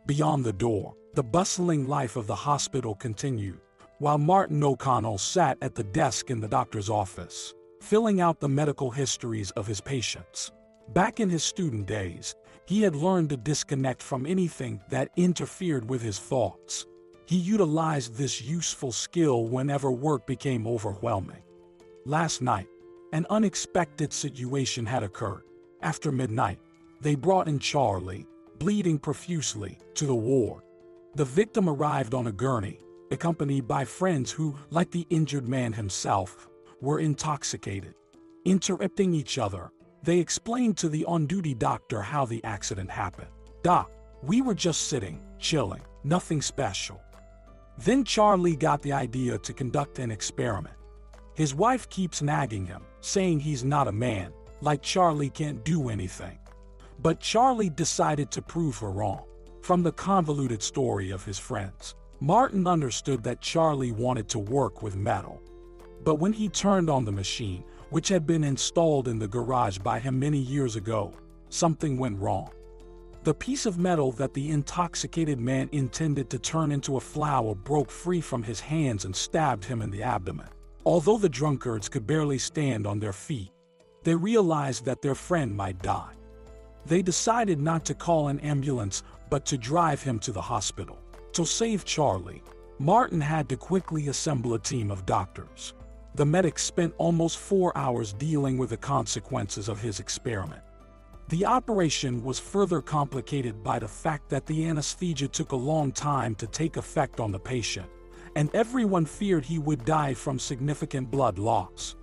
Beyond the door, the bustling life of the hospital continued, while Martin O'Connell sat at the desk in the doctor's office, filling out the medical histories of his patients. Back in his student days, he had learned to disconnect from anything that interfered with his thoughts. He utilized this useful skill whenever work became overwhelming. Last night, an unexpected situation had occurred. After midnight, they brought in Charlie, bleeding profusely, to the ward. The victim arrived on a gurney, accompanied by friends who, like the injured man himself, were intoxicated. Interrupting each other, they explained to the on-duty doctor how the accident happened. "Doc, we were just sitting, chilling, nothing special." Then Charlie got the idea to conduct an experiment. His wife keeps nagging him, saying he's not a man, like Charlie can't do anything. But Charlie decided to prove her wrong. From the convoluted story of his friends, Martin understood that Charlie wanted to work with metal. But when he turned on the machine, which had been installed in the garage by him many years ago, something went wrong. The piece of metal that the intoxicated man intended to turn into a flower broke free from his hands and stabbed him in the abdomen. Although the drunkards could barely stand on their feet, they realized that their friend might die. They decided not to call an ambulance, but to drive him to the hospital. To save Charlie, Martin had to quickly assemble a team of doctors. The medics spent almost 4 hours dealing with the consequences of his experiment. The operation was further complicated by the fact that the anesthesia took a long time to take effect on the patient, and everyone feared he would die from significant blood loss.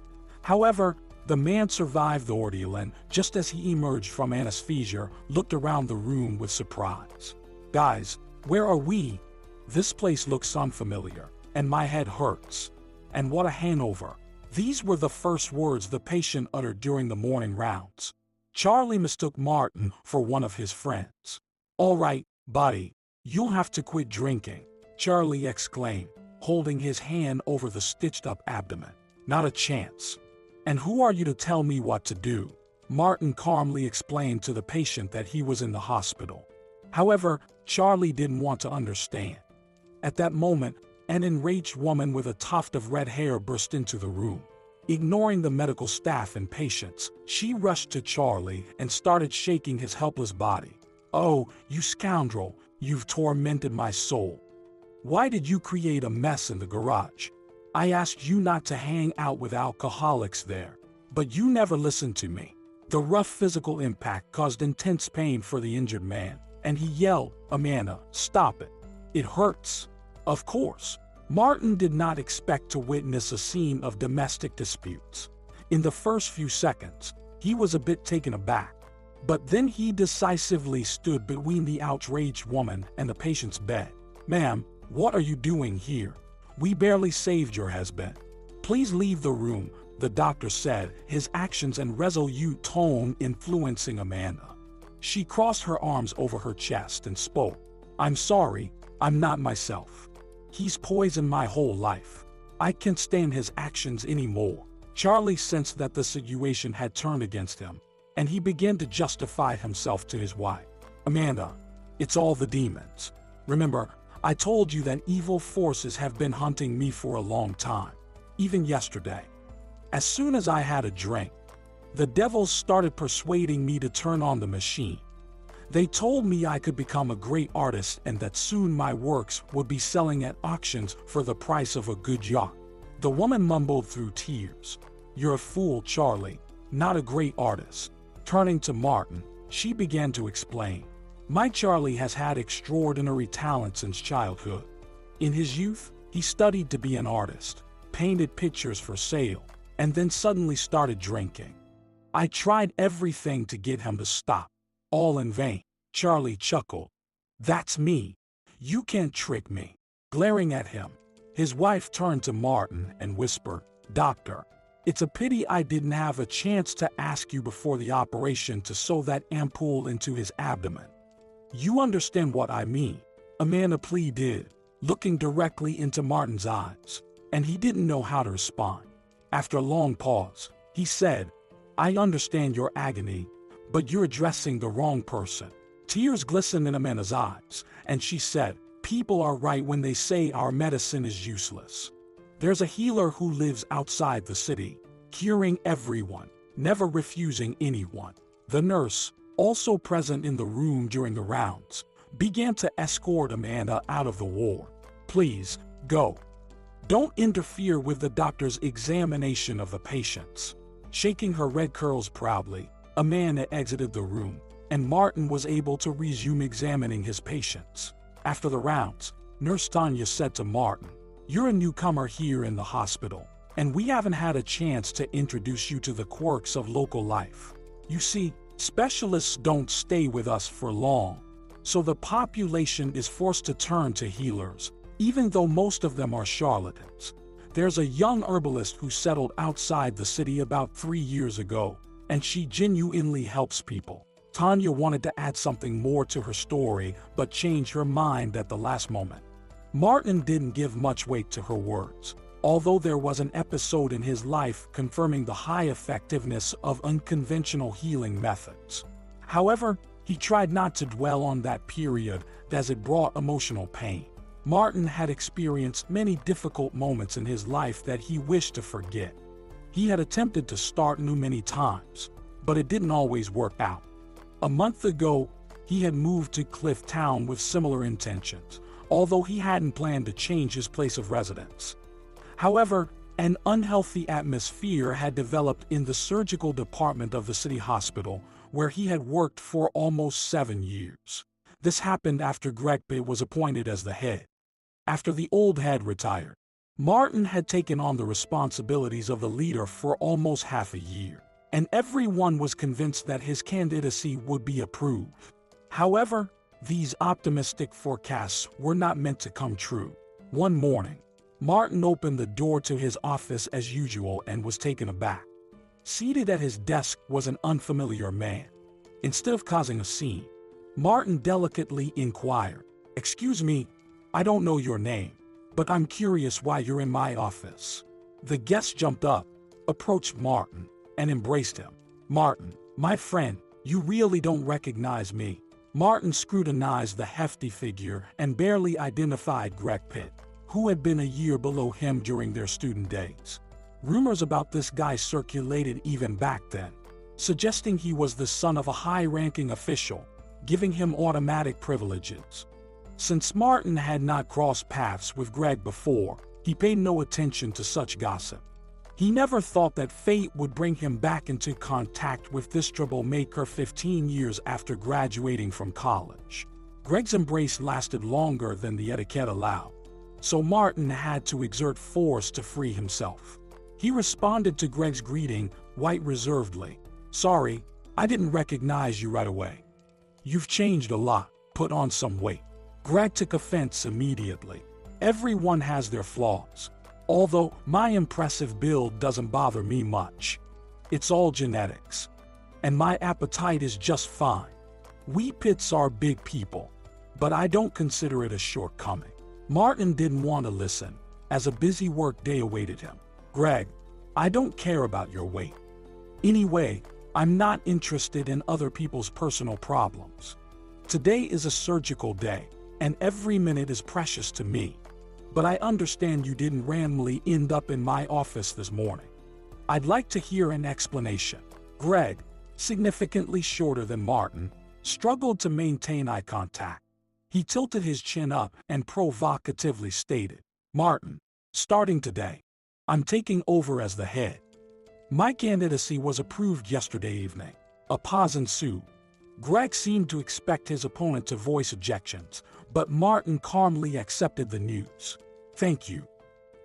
However, the man survived the ordeal and, just as he emerged from anesthesia, looked around the room with surprise. "Guys, where are we? This place looks unfamiliar, and my head hurts. And what a hangover." These were the first words the patient uttered during the morning rounds. Charlie mistook Martin for one of his friends. "All right, buddy, you'll have to quit drinking," Charlie exclaimed, holding his hand over the stitched-up abdomen. "Not a chance." "And who are you to tell me what to do?" Martin calmly explained to the patient that he was in the hospital. However, Charlie didn't want to understand. At that moment, an enraged woman with a tuft of red hair burst into the room. Ignoring the medical staff and patients, she rushed to Charlie and started shaking his helpless body. "Oh, you scoundrel, you've tormented my soul. Why did you create a mess in the garage? I asked you not to hang out with alcoholics there, but you never listened to me." The rough physical impact caused intense pain for the injured man, and he yelled, "Amanda, stop it. It hurts." Of course, Martin did not expect to witness a scene of domestic disputes. In the first few seconds, he was a bit taken aback. But then he decisively stood between the outraged woman and the patient's bed. "Ma'am, what are you doing here? We barely saved your husband. Please leave the room," the doctor said, his actions and resolute tone influencing Amanda. She crossed her arms over her chest and spoke. "I'm sorry, I'm not myself. He's poisoned my whole life. I can't stand his actions anymore." Charlie sensed that the situation had turned against him, and he began to justify himself to his wife. "Amanda, it's all the demons. Remember, I told you that evil forces have been hunting me for a long time, even yesterday. As soon as I had a drink, the devils started persuading me to turn on the machine. They told me I could become a great artist and that soon my works would be selling at auctions for the price of a good yacht." The woman mumbled through tears, "You're a fool, Charlie, not a great artist." Turning to Martin, she began to explain. "My Charlie has had extraordinary talent since childhood. In his youth, he studied to be an artist, painted pictures for sale, and then suddenly started drinking. I tried everything to get him to stop. All in vain." Charlie chuckled. "That's me. You can't trick me." Glaring at him, his wife turned to Martin and whispered, "Doctor, it's a pity I didn't have a chance to ask you before the operation to sew that ampoule into his abdomen. You understand what I mean?" Amanda pleaded, looking directly into Martin's eyes, and he didn't know how to respond. After a long pause, he said, "I understand your agony, but you're addressing the wrong person. Tears glistened in Amanda's eyes, and she said, "People are right when they say our medicine is useless. There's a healer who lives outside the city, curing everyone, never refusing anyone." The nurse, also present in the room during the rounds, began to escort Amanda out of the ward. "Please, go. Don't interfere with the doctor's examination of the patients." Shaking her red curls proudly, Amanda exited the room, and Martin was able to resume examining his patients. After the rounds, Nurse Tanya said to Martin, "You're a newcomer here in the hospital, and we haven't had a chance to introduce you to the quirks of local life. You see, specialists don't stay with us for long, so the population is forced to turn to healers, even though most of them are charlatans. There's a young herbalist who settled outside the city about 3 years ago, and she genuinely helps people." Tanya wanted to add something more to her story, but changed her mind at the last moment. Martin didn't give much weight to her words, although there was an episode in his life confirming the high effectiveness of unconventional healing methods. However, he tried not to dwell on that period as it brought emotional pain. Martin had experienced many difficult moments in his life that he wished to forget. He had attempted to start new many times, but it didn't always work out. A month ago, he had moved to Cliff Town with similar intentions, although he hadn't planned to change his place of residence. However, an unhealthy atmosphere had developed in the surgical department of the city hospital, where he had worked for almost 7 years. This happened after Greg Pitt was appointed as the head. After the old head retired, Martin had taken on the responsibilities of the leader for almost half a year, and everyone was convinced that his candidacy would be approved. However, these optimistic forecasts were not meant to come true. One morning, Martin opened the door to his office as usual and was taken aback. Seated at his desk was an unfamiliar man. Instead of causing a scene, Martin delicately inquired, "Excuse me, I don't know your name, but I'm curious why you're in my office." The guest jumped up, approached Martin, and embraced him. "Martin, my friend, you really don't recognize me." Martin scrutinized the hefty figure and barely identified Greg Pitt, who had been a year below him during their student days. Rumors about this guy circulated even back then, suggesting he was the son of a high-ranking official, giving him automatic privileges. Since Martin had not crossed paths with Greg before, he paid no attention to such gossip. He never thought that fate would bring him back into contact with this troublemaker 15 years after graduating from college. Greg's embrace lasted longer than the etiquette allowed, so Martin had to exert force to free himself. He responded to Greg's greeting quite reservedly. "Sorry, I didn't recognize you right away. You've changed a lot, put on some weight." Greg took offense immediately. "Everyone has their flaws, although my impressive build doesn't bother me much. It's all genetics, and my appetite is just fine. We Pitts are big people, but I don't consider it a shortcoming." Martin didn't want to listen, as a busy work day awaited him. "Greg, I don't care about your weight. Anyway, I'm not interested in other people's personal problems. Today is a surgical day, and every minute is precious to me. But I understand you didn't randomly end up in my office this morning. I'd like to hear an explanation." Greg, significantly shorter than Martin, struggled to maintain eye contact. He tilted his chin up and provocatively stated, "Martin, starting today, I'm taking over as the head. My candidacy was approved yesterday evening." A pause ensued. Greg seemed to expect his opponent to voice objections, but Martin calmly accepted the news. "Thank you.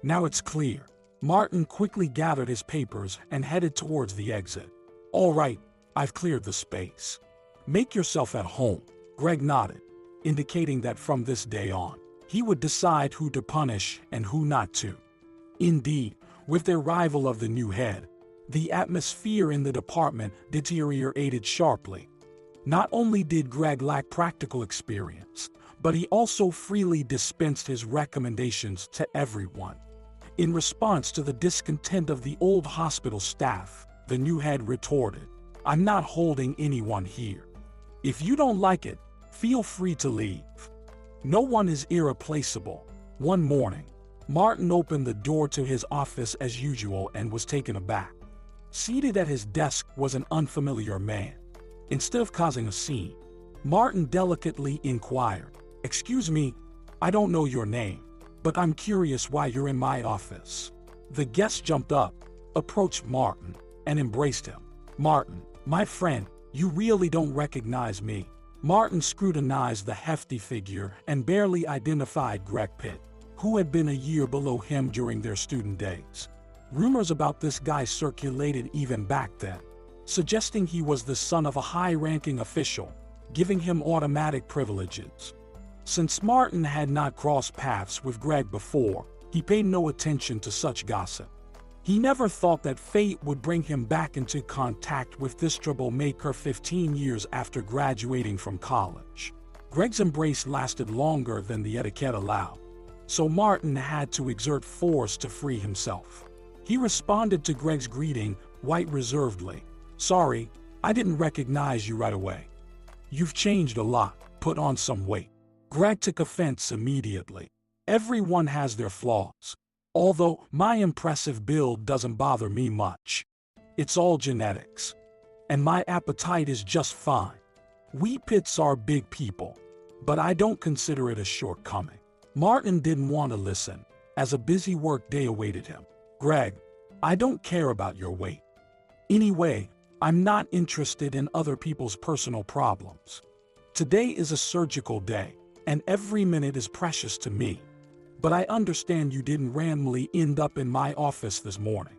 Now it's clear." Martin quickly gathered his papers and headed towards the exit. "All right, I've cleared the space. Make yourself at home." Greg nodded, indicating that from this day on, he would decide who to punish and who not to. Indeed, with the arrival of the new head, the atmosphere in the department deteriorated sharply. Not only did Greg lack practical experience, but he also freely dispensed his recommendations to everyone. In response to the discontent of the old hospital staff, the new head retorted, "I'm not holding anyone here. If you don't like it, Feel free to leave. No one is irreplaceable. One morning, Martin opened the door to his office as usual and was taken aback. Seated at his desk was an unfamiliar man. Instead of causing a scene, Martin delicately inquired, "Excuse me, I don't know your name, but I'm curious why you're in my office." The guest jumped up, approached Martin, and embraced him. "Martin, my friend, you really don't recognize me." Martin scrutinized the hefty figure and barely identified Greg Pitt, who had been a year below him during their student days. Rumors about this guy circulated even back then, suggesting he was the son of a high-ranking official, giving him automatic privileges. Since Martin had not crossed paths with Greg before, he paid no attention to such gossip. He never thought that fate would bring him back into contact with this troublemaker 15 years after graduating from college. Greg's embrace lasted longer than the etiquette allowed, so Martin had to exert force to free himself. He responded to Greg's greeting quite reservedly. "Sorry, I didn't recognize you right away. You've changed a lot, put on some weight." Greg took offense immediately. "Everyone has their flaws. Although my impressive build doesn't bother me much. It's all genetics. And my appetite is just fine. We Pitts are big people, but I don't consider it a shortcoming." Martin didn't want to listen, as a busy work day awaited him. "Greg, I don't care about your weight. Anyway, I'm not interested in other people's personal problems. Today is a surgical day, and every minute is precious to me. But I understand you didn't randomly end up in my office this morning.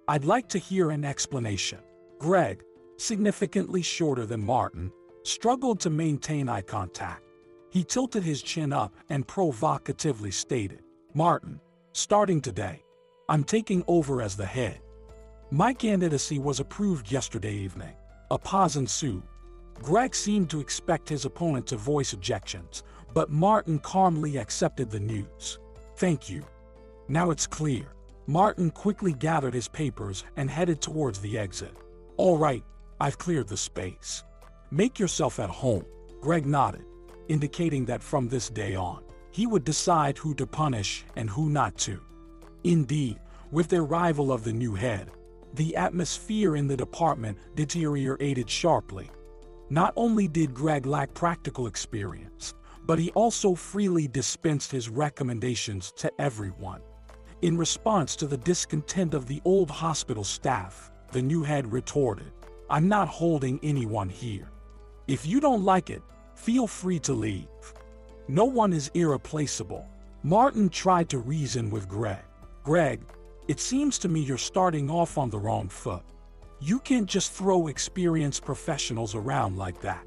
I'd like to hear an explanation." Greg, significantly shorter than Martin, struggled to maintain eye contact. He tilted his chin up and provocatively stated, "Martin, starting today, I'm taking over as the head. My candidacy was approved yesterday evening." A pause ensued. Greg seemed to expect his opponent to voice objections, but Martin calmly accepted the news. "Thank you. Now it's clear." Martin quickly gathered his papers and headed towards the exit. "All right, I've cleared the space. Make yourself at home." Greg nodded, indicating that from this day on, he would decide who to punish and who not to. Indeed, with the arrival of the new head, the atmosphere in the department deteriorated sharply. Not only did Greg lack practical experience, but he also freely dispensed his recommendations to everyone. In response to the discontent of the old hospital staff, the new head retorted, "I'm not holding anyone here. If you don't like it, feel free to leave. No one is irreplaceable." Martin tried to reason with Greg. "Greg, it seems to me you're starting off on the wrong foot. You can't just throw experienced professionals around like that.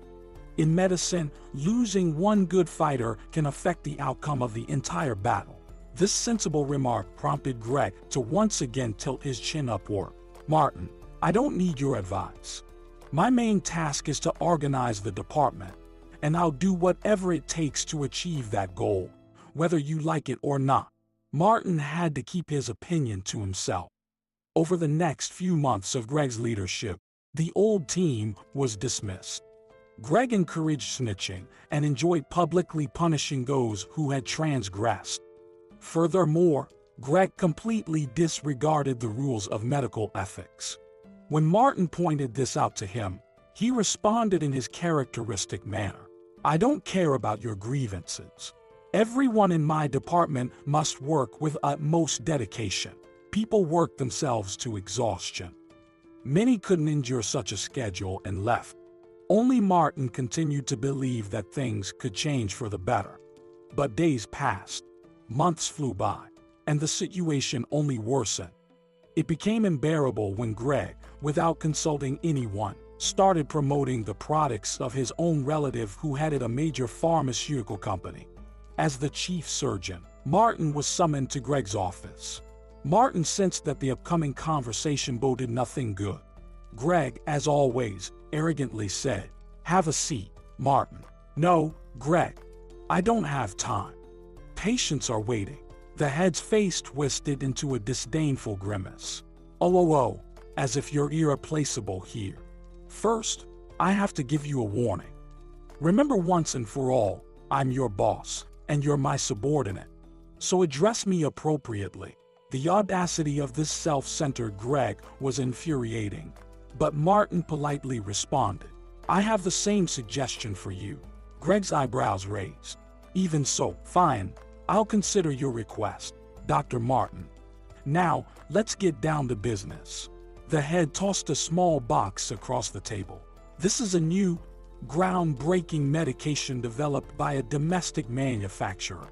In medicine, losing one good fighter can affect the outcome of the entire battle." This sensible remark prompted Greg to once again tilt his chin upward. "Martin, I don't need your advice. My main task is to organize the department, and I'll do whatever it takes to achieve that goal, whether you like it or not." Martin had to keep his opinion to himself. Over the next few months of Greg's leadership, the old team was dismissed. Greg encouraged snitching and enjoyed publicly punishing those who had transgressed. Furthermore, Greg completely disregarded the rules of medical ethics. When Martin pointed this out to him, he responded in his characteristic manner, "I don't care about your grievances. Everyone in my department must work with utmost dedication. People work themselves to exhaustion." Many couldn't endure such a schedule and left. Only Martin continued to believe that things could change for the better. But days passed, months flew by, and the situation only worsened. It became unbearable when Greg, without consulting anyone, started promoting the products of his own relative who headed a major pharmaceutical company. As the chief surgeon, Martin was summoned to Greg's office. Martin sensed that the upcoming conversation boded nothing good. Greg, as always, arrogantly said, "Have a seat, Martin." "No, Greg. I don't have time. Patients are waiting." The head's face twisted into a disdainful grimace. "Oh, as if you're irreplaceable here. First, I have to give you a warning. Remember once and for all, I'm your boss, and you're my subordinate. So address me appropriately. The audacity of this self-centered Greg was infuriating. But Martin politely responded, I have the same suggestion for you. Greg's eyebrows raised. Even so, fine, I'll consider your request, Dr. Martin. Now, let's get down to business. The head tossed a small box across the table. This is a new, groundbreaking medication developed by a domestic manufacturer.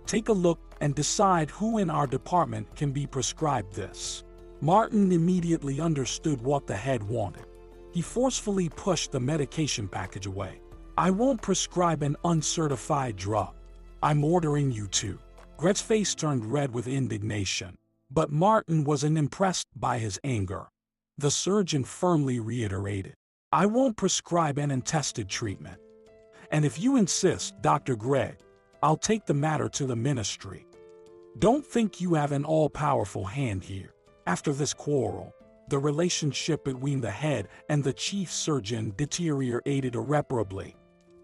Take a look and decide who in our department can be prescribed this. Martin immediately understood what the head wanted. He forcefully pushed the medication package away. I won't prescribe an uncertified drug. I'm ordering you to. Greg's face turned red with indignation, but Martin wasn't impressed by his anger. The surgeon firmly reiterated, I won't prescribe an untested treatment. And if you insist, Dr. Greg, I'll take the matter to the ministry. Don't think you have an all-powerful hand here. After this quarrel, the relationship between the head and the chief surgeon deteriorated irreparably.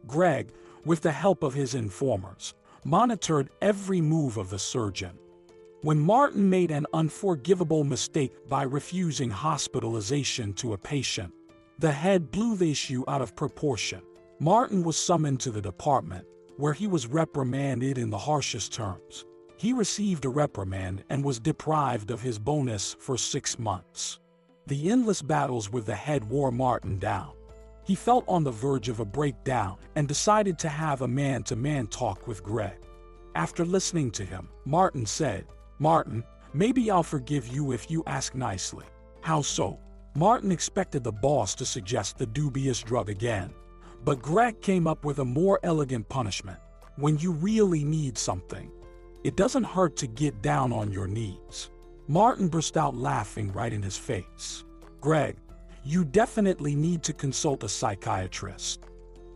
Greg, with the help of his informers, monitored every move of the surgeon. When Martin made an unforgivable mistake by refusing hospitalization to a patient, the head blew the issue out of proportion. Martin was summoned to the department, where he was reprimanded in the harshest terms. He received a reprimand and was deprived of his bonus for 6 months. The endless battles with the head wore Martin down. He felt on the verge of a breakdown and decided to have a man-to-man talk with Greg. After listening to him, Martin said, Martin, maybe I'll forgive you if you ask nicely. How so? Martin expected the boss to suggest the dubious drug again, but Greg came up with a more elegant punishment. When you really need something, it doesn't hurt to get down on your knees. Martin burst out laughing right in his face. Greg, you definitely need to consult a psychiatrist.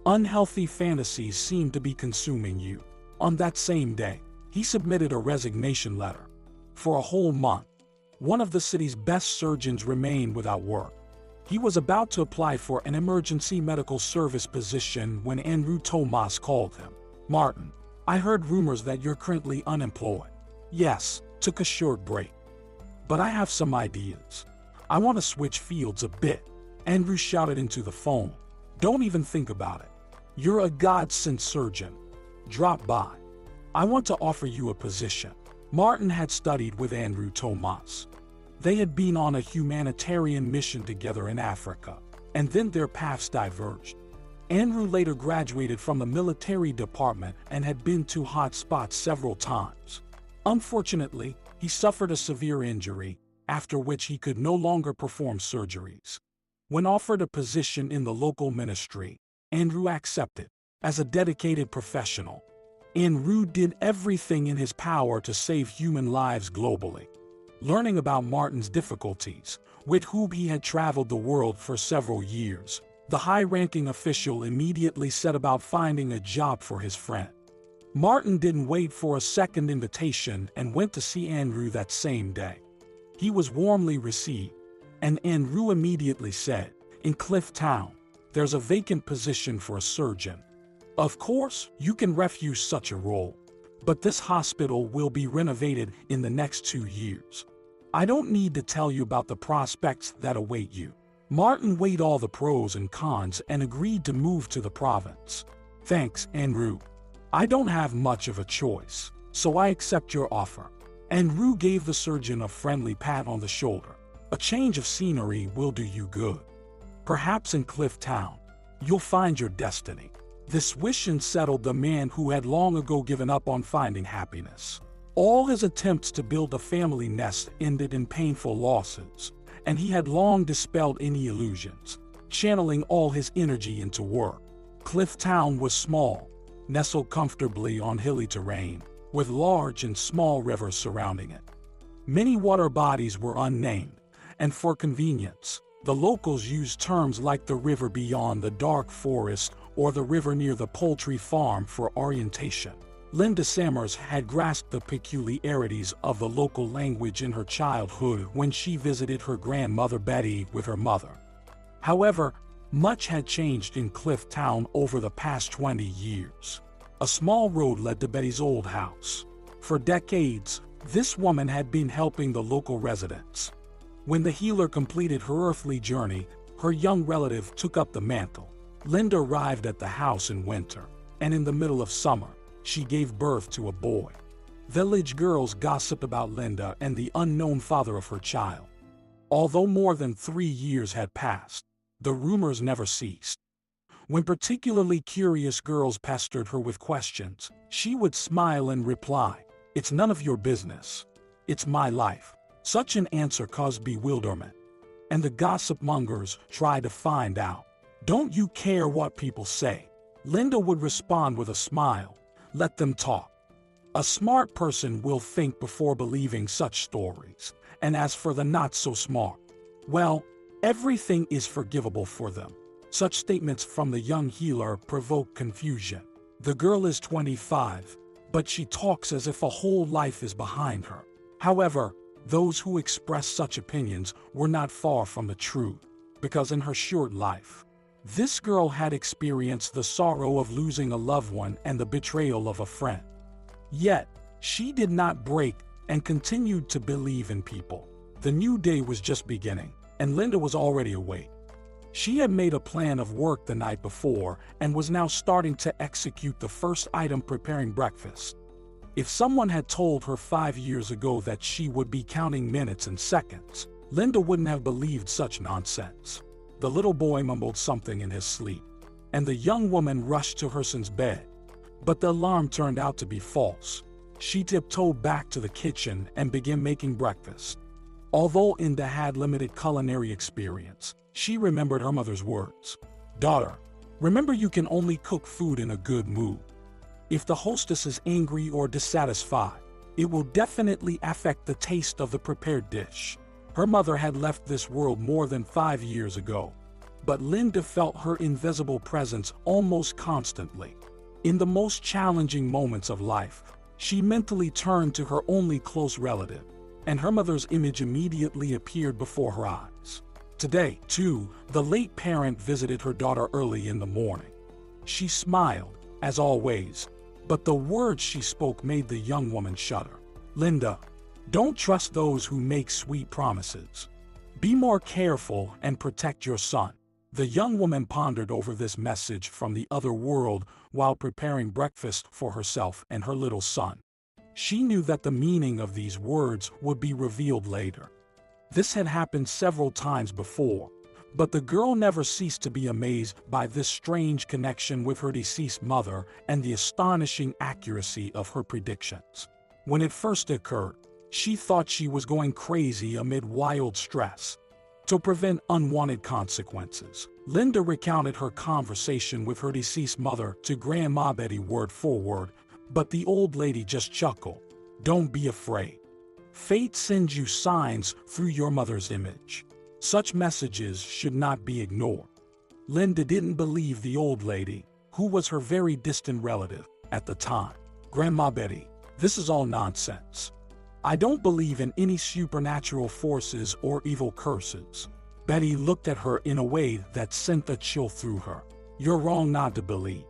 Unhealthy fantasies seem to be consuming you. On that same day, he submitted a resignation letter. For a whole month, one of the city's best surgeons remained without work. He was about to apply for an emergency medical service position when Andrew Thomas called him. Martin, I heard rumors that you're currently unemployed. Yes, took a short break. But I have some ideas. I want to switch fields a bit. Andrew shouted into the phone. Don't even think about it. You're a God-sent surgeon. Drop by. I want to offer you a position. Martin had studied with Andrew Thomas. They had been on a humanitarian mission together in Africa, and then their paths diverged. Andrew later graduated from the military department and had been to hot spots several times. Unfortunately, he suffered a severe injury, after which he could no longer perform surgeries. When offered a position in the local ministry, Andrew accepted. As a dedicated professional, Andrew did everything in his power to save human lives globally. Learning about Martin's difficulties, with whom he had traveled the world for several years, the high-ranking official immediately set about finding a job for his friend. Martin didn't wait for a second invitation and went to see Andrew that same day. He was warmly received, and Andrew immediately said, in Cliff Town, there's a vacant position for a surgeon. Of course, you can refuse such a role, but this hospital will be renovated in the next 2 years. I don't need to tell you about the prospects that await you. Martin weighed all the pros and cons and agreed to move to the province. Thanks, Andrew. I don't have much of a choice, so I accept your offer. Andrew gave the surgeon a friendly pat on the shoulder. A change of scenery will do you good. Perhaps in Cliff Town, you'll find your destiny. This wish unsettled the man who had long ago given up on finding happiness. All his attempts to build a family nest ended in painful losses, and he had long dispelled any illusions, channeling all his energy into work. Cliff Town was small, nestled comfortably on hilly terrain, with large and small rivers surrounding it. Many water bodies were unnamed, and for convenience, the locals used terms like the river beyond the dark forest or the river near the poultry farm for orientation. Linda Sammers had grasped the peculiarities of the local language in her childhood when she visited her grandmother Betty with her mother. However, Much had changed in Clifftown over the past 20 years. A small road led to Betty's old house. For decades, this woman had been helping the local residents. When the healer completed her earthly journey, her young relative took up the mantle. Linda arrived at the house in winter, and in the middle of summer, she gave birth to a boy. Village girls gossiped about Linda and the unknown father of her child. Although more than 3 years had passed, the rumors never ceased. When particularly curious girls pestered her with questions, she would smile and reply, "It's none of your business. It's my life." Such an answer caused bewilderment, and the gossip mongers tried to find out. "Don't you care what people say?" Linda would respond with a smile, "Let them talk. A smart person will think before believing such stories, and as for the not so smart, well, everything is forgivable for them." Such statements from the young healer provoke confusion. The girl is 25, but she talks as if a whole life is behind her. However, those who express such opinions were not far from the truth, because in her short life, this girl had experienced the sorrow of losing a loved one and the betrayal of a friend. Yet, she did not break and continued to believe in people. The new day was just beginning, and Linda was already awake. She had made a plan of work the night before and was now starting to execute the first item, preparing breakfast. If someone had told her 5 years ago that she would be counting minutes and seconds, Linda wouldn't have believed such nonsense. The little boy mumbled something in his sleep, and the young woman rushed to her son's bed. But the alarm turned out to be false. She tiptoed back to the kitchen and began making breakfast. Although Linda had limited culinary experience, she remembered her mother's words. "Daughter, remember you can only cook food in a good mood. If the hostess is angry or dissatisfied, it will definitely affect the taste of the prepared dish." Her mother had left this world more than 5 years ago, but Linda felt her invisible presence almost constantly. In the most challenging moments of life, she mentally turned to her only close relative, and her mother's image immediately appeared before her eyes. Today, too, the late parent visited her daughter early in the morning. She smiled, as always, but the words she spoke made the young woman shudder. "Linda, don't trust those who make sweet promises. Be more careful and protect your son." The young woman pondered over this message from the other world while preparing breakfast for herself and her little son. She knew that the meaning of these words would be revealed later. This had happened several times before, but the girl never ceased to be amazed by this strange connection with her deceased mother and the astonishing accuracy of her predictions. When it first occurred, she thought she was going crazy amid wild stress. To prevent unwanted consequences, Linda recounted her conversation with her deceased mother to Grandma Betty word for word, but the old lady just chuckled. "Don't be afraid. Fate sends you signs through your mother's image. Such messages should not be ignored." Linda didn't believe the old lady, who was her very distant relative at the time. "Grandma Betty, this is all nonsense. I don't believe in any supernatural forces or evil curses." Betty looked at her in a way that sent a chill through her. "You're wrong not to believe.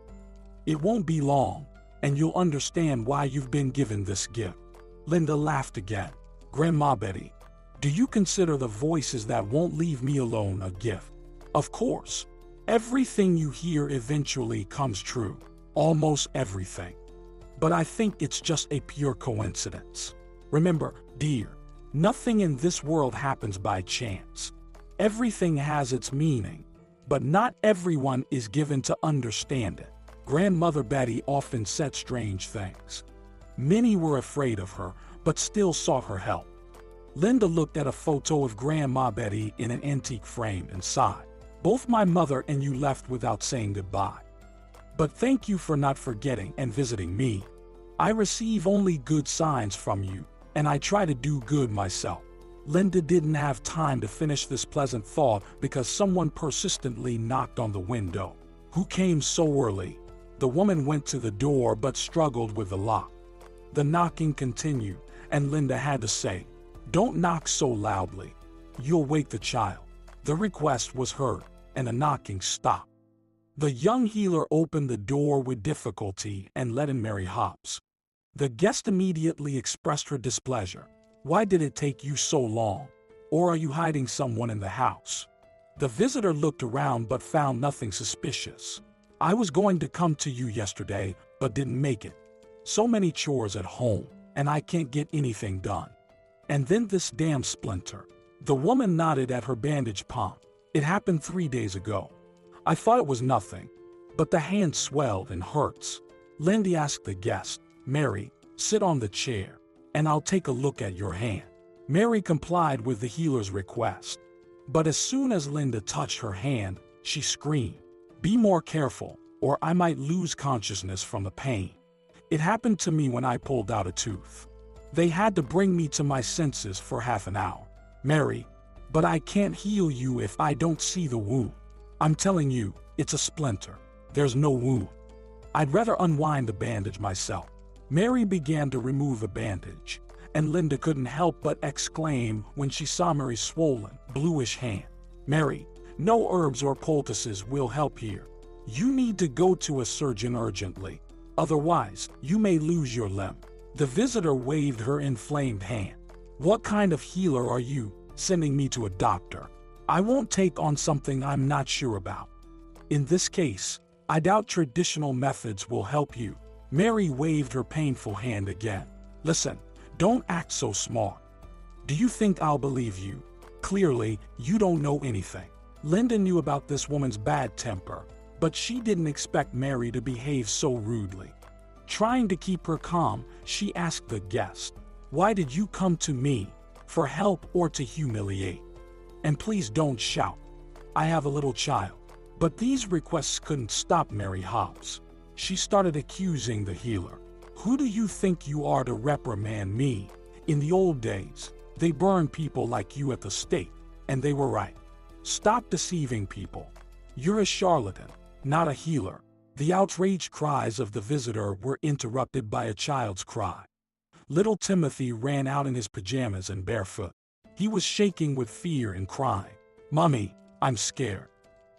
It won't be long, and you'll understand why you've been given this gift." Linda laughed again. "Grandma Betty, do you consider the voices that won't leave me alone a gift?" "Of course. Everything you hear eventually comes true. Almost everything. But I think it's just a pure coincidence. Remember, dear, nothing in this world happens by chance. Everything has its meaning, but not everyone is given to understand it." Grandmother Betty often said strange things. Many were afraid of her, but still sought her help. Linda looked at a photo of Grandma Betty in an antique frame and sighed. "Both my mother and you left without saying goodbye. But thank you for not forgetting and visiting me. I receive only good signs from you, and I try to do good myself." Linda didn't have time to finish this pleasant thought because someone persistently knocked on the window. "Who came so early?" The woman went to the door but struggled with the lock. The knocking continued, and Linda had to say, "Don't knock so loudly. You'll wake the child." The request was heard, and a knocking stopped. The young healer opened the door with difficulty and let in Mary Hobbs. The guest immediately expressed her displeasure. "Why did it take you so long? Or are you hiding someone in the house?" The visitor looked around but found nothing suspicious. "I was going to come to you yesterday, but didn't make it. So many chores at home, and I can't get anything done. And then this damn splinter." The woman nodded at her bandaged palm. "It happened 3 days ago. I thought it was nothing, but the hand swelled and hurts." Lindy asked the guest, "Mary, sit on the chair, and I'll take a look at your hand." Mary complied with the healer's request. But as soon as Linda touched her hand, she screamed, "Be more careful, or I might lose consciousness from the pain. It happened to me when I pulled out a tooth. They had to bring me to my senses for half an hour." "Mary, but I can't heal you if I don't see the wound. I'm telling you, it's a splinter. There's no wound. I'd rather unwind the bandage myself." Mary began to remove the bandage, and Linda couldn't help but exclaim when she saw Mary's swollen, bluish hand. "Mary, no herbs or poultices will help here. You need to go to a surgeon urgently. Otherwise, you may lose your limb." The visitor waved her inflamed hand. "What kind of healer are you, sending me to a doctor? I won't take on something I'm not sure about. In this case, I doubt traditional methods will help you." Mary waved her painful hand again. "Listen, don't act so smart. Do you think I'll believe you? Clearly, you don't know anything." Linda knew about this woman's bad temper, but she didn't expect Mary to behave so rudely. Trying to keep her calm, she asked the guest, "Why did you come to me? For help or to humiliate? And please don't shout. I have a little child." But these requests couldn't stop Mary Hobbs. She started accusing the healer. "Who do you think you are to reprimand me? In the old days, they burned people like you at the stake, and they were right. Stop deceiving people. You're a charlatan, not a healer." The outraged cries of the visitor were interrupted by a child's cry. Little Timothy ran out in his pajamas and barefoot. He was shaking with fear and crying, "Mommy, I'm scared.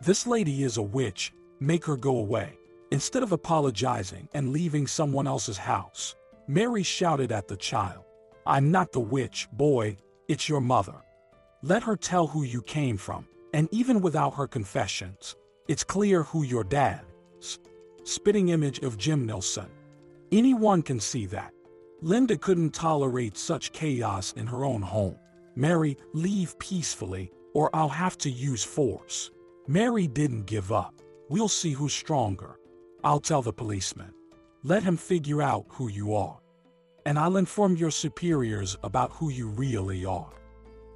This lady is a witch. Make her go away." Instead of apologizing and leaving someone else's house, Mary shouted at the child, "I'm not the witch, boy. It's your mother. Let her tell who you came from, and even without her confessions, it's clear who your dad is." Spitting image of Jim Nilsson. Anyone can see that. Linda couldn't tolerate such chaos in her own home. "Mary, leave peacefully, or I'll have to use force." Mary didn't give up. "We'll see who's stronger. I'll tell the policeman. Let him figure out who you are. And I'll inform your superiors about who you really are.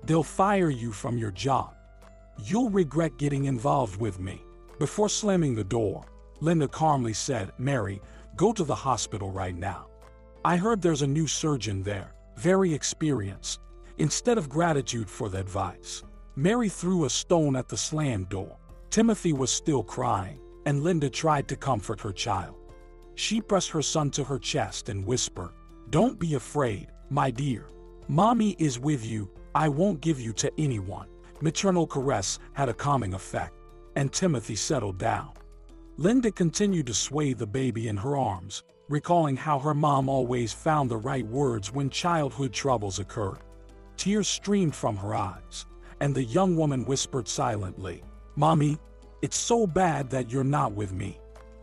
They'll fire you from your job. You'll regret getting involved with me." Before slamming the door, Linda calmly said, "Mary, go to the hospital right now. I heard there's a new surgeon there, very experienced." Instead of gratitude for the advice, Mary threw a stone at the slammed door. Timothy was still crying, and Linda tried to comfort her child. She pressed her son to her chest and whispered, "Don't be afraid, my dear. Mommy is with you. I won't give you to anyone." Maternal caress had a calming effect, and Timothy settled down. Linda continued to sway the baby in her arms, recalling how her mom always found the right words when childhood troubles occurred. Tears streamed from her eyes, and the young woman whispered silently, "Mommy, it's so bad that you're not with me.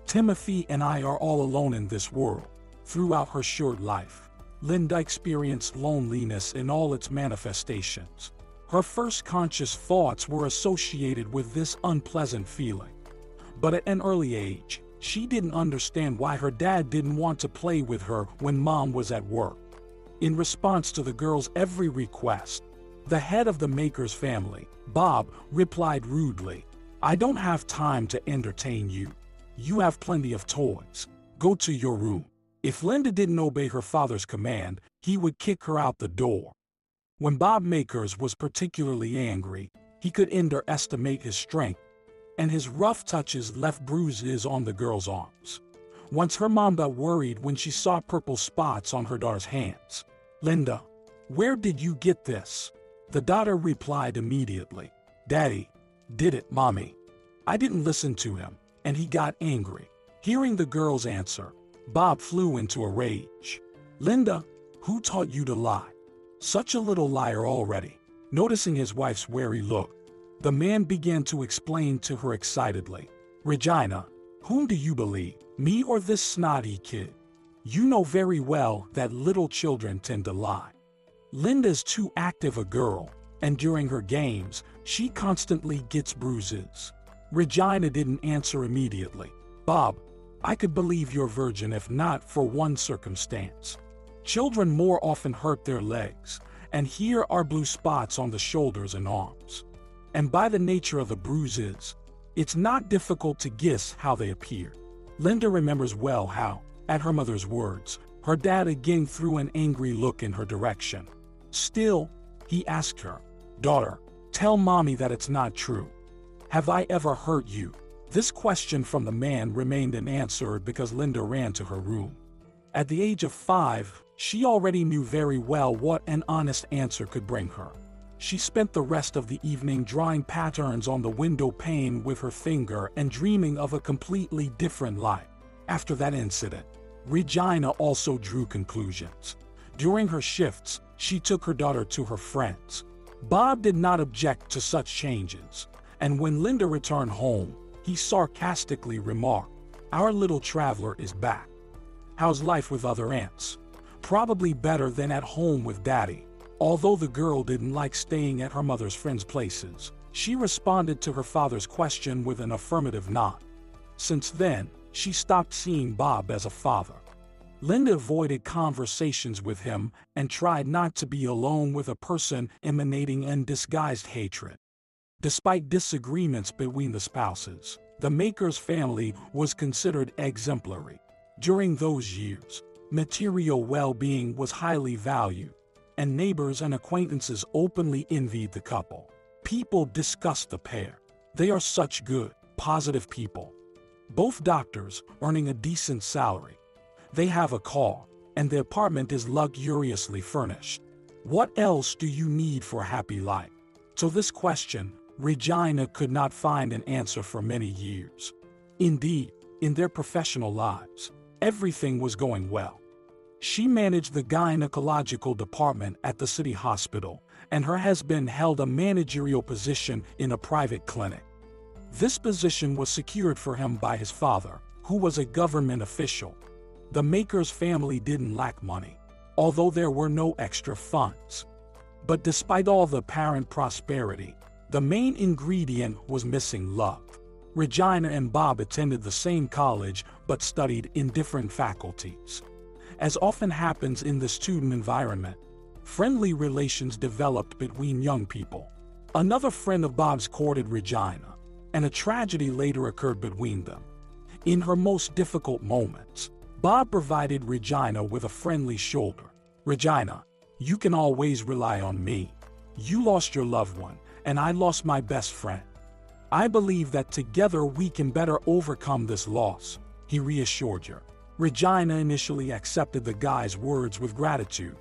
Timothy and I are all alone in this world." Throughout her short life, Linda experienced loneliness in all its manifestations. Her first conscious thoughts were associated with this unpleasant feeling. But at an early age, she didn't understand why her dad didn't want to play with her when mom was at work. In response to the girl's every request, the head of the Maker's family, Bob, replied rudely, "I don't have time to entertain you. You have plenty of toys. Go to your room." If Linda didn't obey her father's command, he would kick her out the door. When Bob Makers was particularly angry, he could underestimate his strength, and his rough touches left bruises on the girl's arms. Once her mom got worried when she saw purple spots on her daughter's hands. "Linda, where did you get this?" The daughter replied immediately, "Daddy did it, Mommy." I didn't listen to him, and he got angry. Hearing the girl's answer, Bob flew into a rage. Linda, who taught you to lie? Such a little liar already. Noticing his wife's wary look, the man began to explain to her excitedly. Regina, whom do you believe, me or this snotty kid? You know very well that little children tend to lie. Linda's too active a girl, and during her games, she constantly gets bruises. Regina didn't answer immediately. Bob, I could believe you're virgin if not for one circumstance. Children more often hurt their legs, and here are blue spots on the shoulders and arms. And by the nature of the bruises, it's not difficult to guess how they appear. Linda remembers well how, at her mother's words, her dad again threw an angry look in her direction. Still, he asked her, Daughter, tell mommy that it's not true. Have I ever hurt you? This question from the man remained unanswered because Linda ran to her room. At the age of 5, she already knew very well what an honest answer could bring her. She spent the rest of the evening drawing patterns on the window pane with her finger and dreaming of a completely different life. After that incident, Regina also drew conclusions. During her shifts, she took her daughter to her friends. Bob did not object to such changes, and when Linda returned home, he sarcastically remarked, Our little traveler is back. How's life with other aunts? Probably better than at home with Daddy. Although the girl didn't like staying at her mother's friends' places, she responded to her father's question with an affirmative nod. Since then, she stopped seeing Bob as a father. Linda avoided conversations with him and tried not to be alone with a person emanating undisguised hatred. Despite disagreements between the spouses, the Makers family was considered exemplary. During those years, material well-being was highly valued, and neighbors and acquaintances openly envied the couple. People discussed the pair. They are such good, positive people. Both doctors earning a decent salary. They have a car, and the apartment is luxuriously furnished. What else do you need for a happy life? To this question, Regina could not find an answer for many years. Indeed, in their professional lives, everything was going well. She managed the gynecological department at the city hospital, and her husband held a managerial position in a private clinic. This position was secured for him by his father, who was a government official. The Makers family didn't lack money, although there were no extra funds. But despite all the apparent prosperity, the main ingredient was missing love. Regina and Bob attended the same college but studied in different faculties. As often happens in the student environment, friendly relations developed between young people. Another friend of Bob's courted Regina, and a tragedy later occurred between them. In her most difficult moments, Bob provided Regina with a friendly shoulder. Regina, you can always rely on me. You lost your loved one, and I lost my best friend. I believe that together we can better overcome this loss, he reassured her. Regina initially accepted the guy's words with gratitude,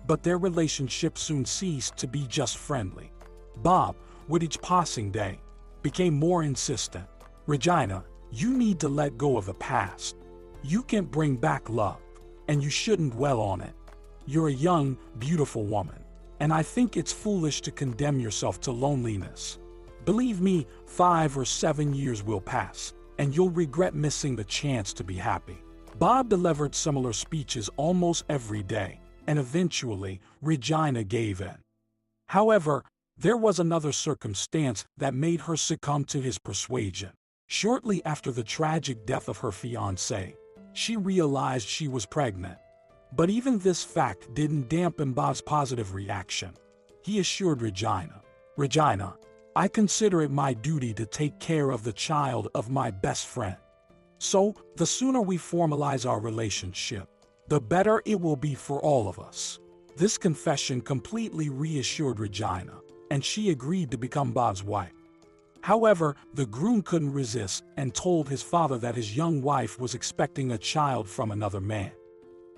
but their relationship soon ceased to be just friendly. Bob, with each passing day, became more insistent. Regina, you need to let go of the past. You can't bring back love, and you shouldn't dwell on it. You're a young, beautiful woman, and I think it's foolish to condemn yourself to loneliness. Believe me, 5 or 7 years will pass, and you'll regret missing the chance to be happy. Bob delivered similar speeches almost every day, and eventually, Regina gave in. However, there was another circumstance that made her succumb to his persuasion. Shortly after the tragic death of her fiancé, she realized she was pregnant. But even this fact didn't dampen Bob's positive reaction. He assured Regina, Regina, I consider it my duty to take care of the child of my best friend. So, the sooner we formalize our relationship, the better it will be for all of us. This confession completely reassured Regina, and she agreed to become Bob's wife. However, the groom couldn't resist and told his father that his young wife was expecting a child from another man.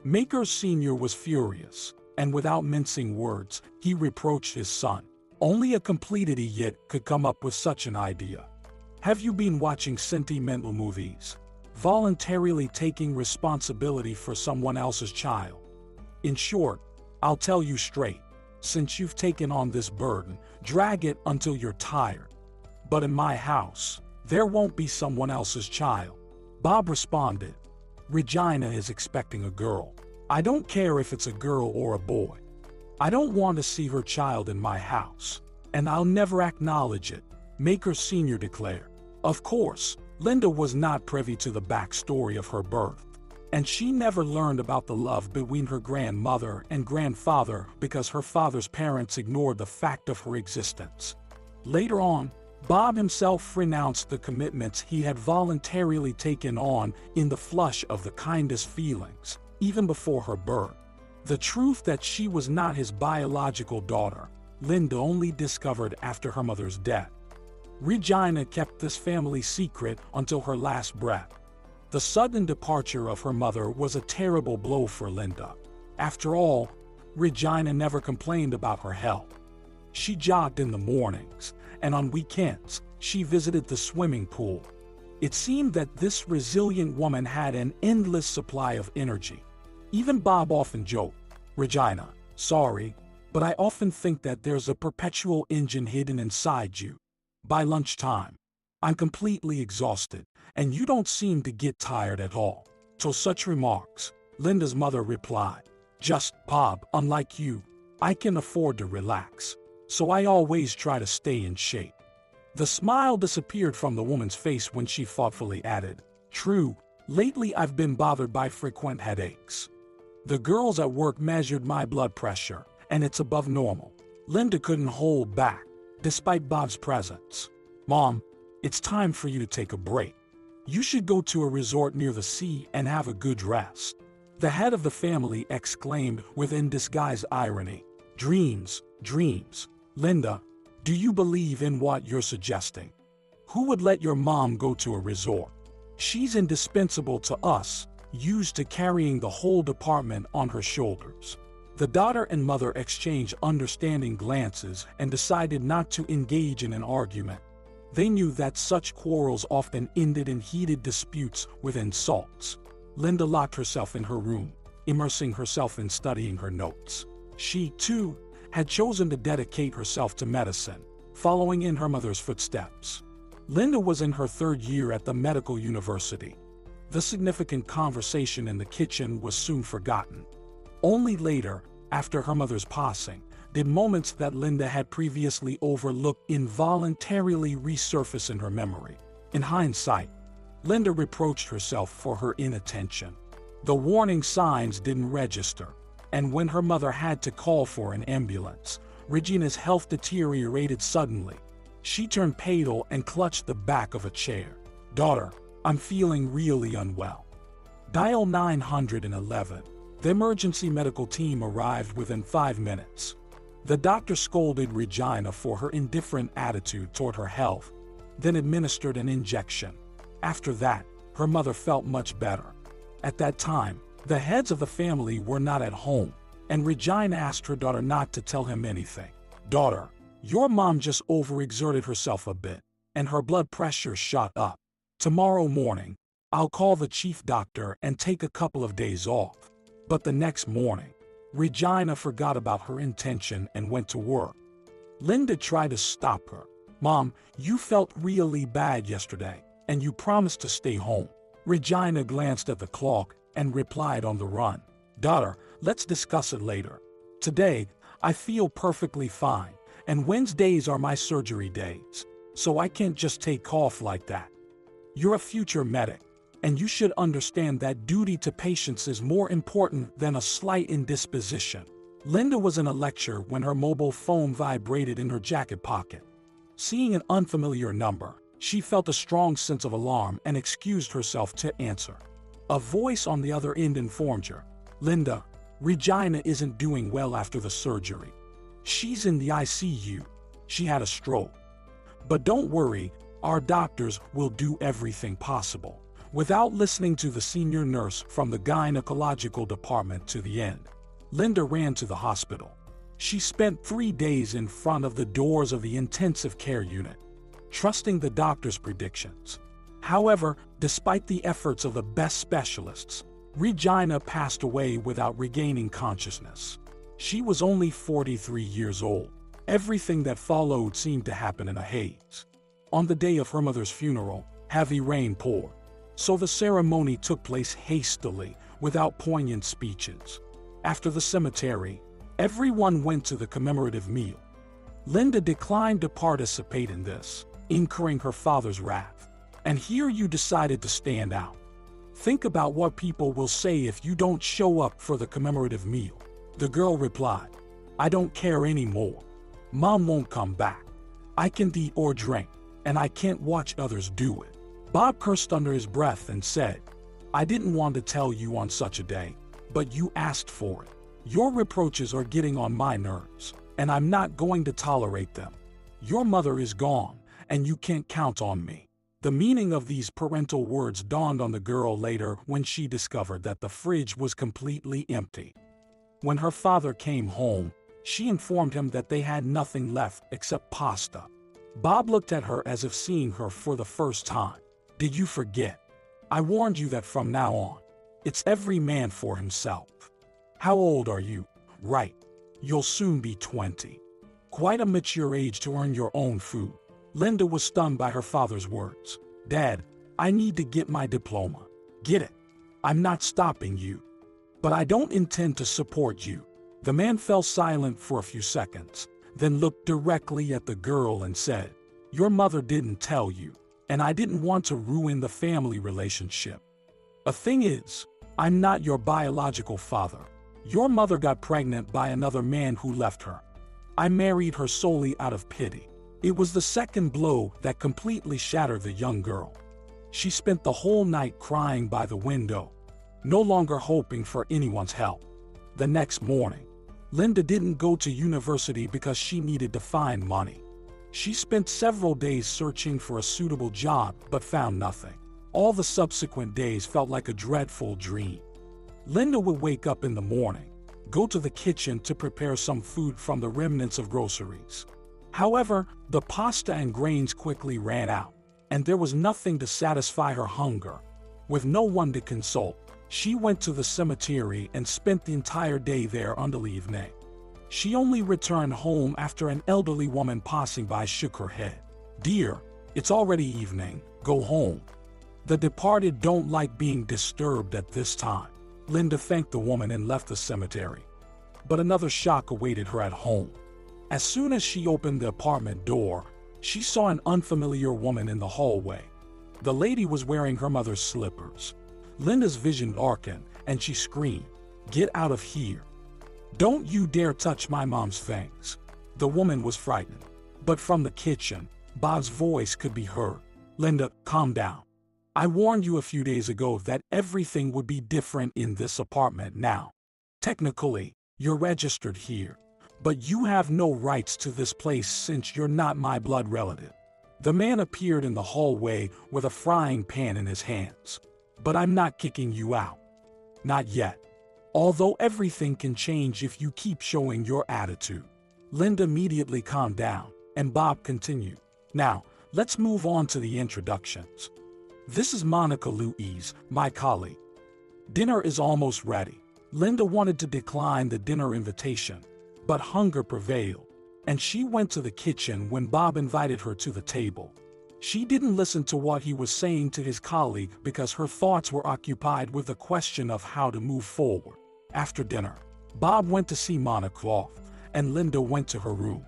Makers Sr. was furious, and without mincing words, he reproached his son. Only a complete idiot could come up with such an idea. Have you been watching sentimental movies? Voluntarily taking responsibility for someone else's child? In short, I'll tell you straight, since you've taken on this burden, drag it until you're tired. But in my house, there won't be someone else's child. Bob responded. Regina is expecting a girl. I don't care if it's a girl or a boy. I don't want to see her child in my house, and I'll never acknowledge it, Maker Sr. declared. Of course, Linda was not privy to the backstory of her birth, and she never learned about the love between her grandmother and grandfather because her father's parents ignored the fact of her existence. Later on, Bob himself renounced the commitments he had voluntarily taken on in the flush of the kindest feelings, even before her birth. The truth that she was not his biological daughter, Linda only discovered after her mother's death. Regina kept this family secret until her last breath. The sudden departure of her mother was a terrible blow for Linda. After all, Regina never complained about her health. She jogged in the mornings, and on weekends, she visited the swimming pool. It seemed that this resilient woman had an endless supply of energy. Even Bob often joked, Regina, sorry, but I often think that there's a perpetual engine hidden inside you. By lunchtime, I'm completely exhausted, and you don't seem to get tired at all. To such remarks, Linda's mother replied, Just, Bob, unlike you, I can afford to relax, so I always try to stay in shape. The smile disappeared from the woman's face when she thoughtfully added, True, lately I've been bothered by frequent headaches. The girls at work measured my blood pressure, and it's above normal. Linda couldn't hold back, despite Bob's presence. Mom, it's time for you to take a break. You should go to a resort near the sea and have a good rest. The head of the family exclaimed with undisguised irony. Dreams, dreams. Linda, do you believe in what you're suggesting? Who would let your mom go to a resort? She's indispensable to us, used to carrying the whole department on her shoulders. The daughter and mother exchanged understanding glances and decided not to engage in an argument. They knew that such quarrels often ended in heated disputes with insults. Linda locked herself in her room, immersing herself in studying her notes. She, too, had chosen to dedicate herself to medicine, following in her mother's footsteps. Linda was in her third year at the medical university. The significant conversation in the kitchen was soon forgotten. Only later, after her mother's passing, did moments that Linda had previously overlooked involuntarily resurface in her memory. In hindsight, Linda reproached herself for her inattention. The warning signs didn't register, and when her mother had to call for an ambulance, Regina's health deteriorated suddenly. She turned pale and clutched the back of a chair. Daughter, I'm feeling really unwell. Dial 911. The emergency medical team arrived within 5 minutes. The doctor scolded Regina for her indifferent attitude toward her health, then administered an injection. After that, her mother felt much better. At that time, the heads of the family were not at home, and Regina asked her daughter not to tell him anything. Daughter, your mom just overexerted herself a bit, and her blood pressure shot up. Tomorrow morning, I'll call the chief doctor and take a couple of days off. But the next morning, Regina forgot about her intention and went to work. Linda tried to stop her. Mom, you felt really bad yesterday, and you promised to stay home. Regina glanced at the clock and replied on the run. Daughter, let's discuss it later. Today, I feel perfectly fine, and Wednesdays are my surgery days, so I can't just take off like that. You're a future medic, and you should understand that duty to patients is more important than a slight indisposition. Linda was in a lecture when her mobile phone vibrated in her jacket pocket. Seeing an unfamiliar number, she felt a strong sense of alarm and excused herself to answer. A voice on the other end informed her, Linda, Regina isn't doing well after the surgery. She's in the ICU. She had a stroke. But don't worry, our doctors will do everything possible. Without listening to the senior nurse from the gynecological department to the end, Linda ran to the hospital. She spent 3 days in front of the doors of the intensive care unit. trusting the doctor's predictions. However, despite the efforts of the best specialists, Regina passed away without regaining consciousness. She was only 43 years old. Everything that followed seemed to happen in a haze. On the day of her mother's funeral, heavy rain poured, so the ceremony took place hastily, without poignant speeches. After the cemetery, everyone went to the commemorative meal. Linda declined to participate in this, incurring her father's wrath. And here you decided to stand out. Think about what people will say if you don't show up for the commemorative meal. The girl replied, I don't care anymore. Mom won't come back. I can't eat or drink, and I can't watch others do it. Bob cursed under his breath and said, I didn't want to tell you on such a day, but you asked for it. Your reproaches are getting on my nerves, and I'm not going to tolerate them. Your mother is gone, and you can't count on me. The meaning of these parental words dawned on the girl later when she discovered that the fridge was completely empty. When her father came home, she informed him that they had nothing left except pasta. Bob looked at her as if seeing her for the first time. Did you forget? I warned you that from now on, it's every man for himself. How old are you? Right. You'll soon be 20. Quite a mature age to earn your own food. Linda was stunned by her father's words. Dad, I need to get my diploma. Get it? I'm not stopping you. But I don't intend to support you. The man fell silent for a few seconds, then looked directly at the girl and said, Your mother didn't tell you, and I didn't want to ruin the family relationship. The thing is, I'm not your biological father. Your mother got pregnant by another man who left her. I married her solely out of pity. It was the second blow that completely shattered the young girl. She spent the whole night crying by the window, no longer hoping for anyone's help. The next morning, Linda didn't go to university because she needed to find money. She spent several days searching for a suitable job but found nothing. All the subsequent days felt like a dreadful dream. Linda would wake up in the morning, go to the kitchen to prepare some food from the remnants of groceries. However, the pasta and grains quickly ran out, and there was nothing to satisfy her hunger. With no one to consult, she went to the cemetery and spent the entire day there until evening. She only returned home after an elderly woman passing by shook her head. Dear, it's already evening, go home. The departed don't like being disturbed at this time. Linda thanked the woman and left the cemetery. But another shock awaited her at home. As soon as she opened the apartment door, she saw an unfamiliar woman in the hallway. The lady was wearing her mother's slippers. Linda's vision darkened, and she screamed, Get out of here. Don't you dare touch my mom's things. The woman was frightened. But from the kitchen, Bob's voice could be heard. Linda, calm down. I warned you a few days ago that everything would be different in this apartment now. Technically, you're registered here, but you have no rights to this place since you're not my blood relative. The man appeared in the hallway with a frying pan in his hands. But I'm not kicking you out. Not yet. Although everything can change if you keep showing your attitude. Linda immediately calmed down, and Bob continued. Now, let's move on to the introductions. This is Monica Louise, my colleague. Dinner is almost ready. Linda wanted to decline the dinner invitation, but hunger prevailed, and she went to the kitchen when Bob invited her to the table. She didn't listen to what he was saying to his colleague because her thoughts were occupied with the question of how to move forward. After dinner, Bob went to see Monica off, and Linda went to her room.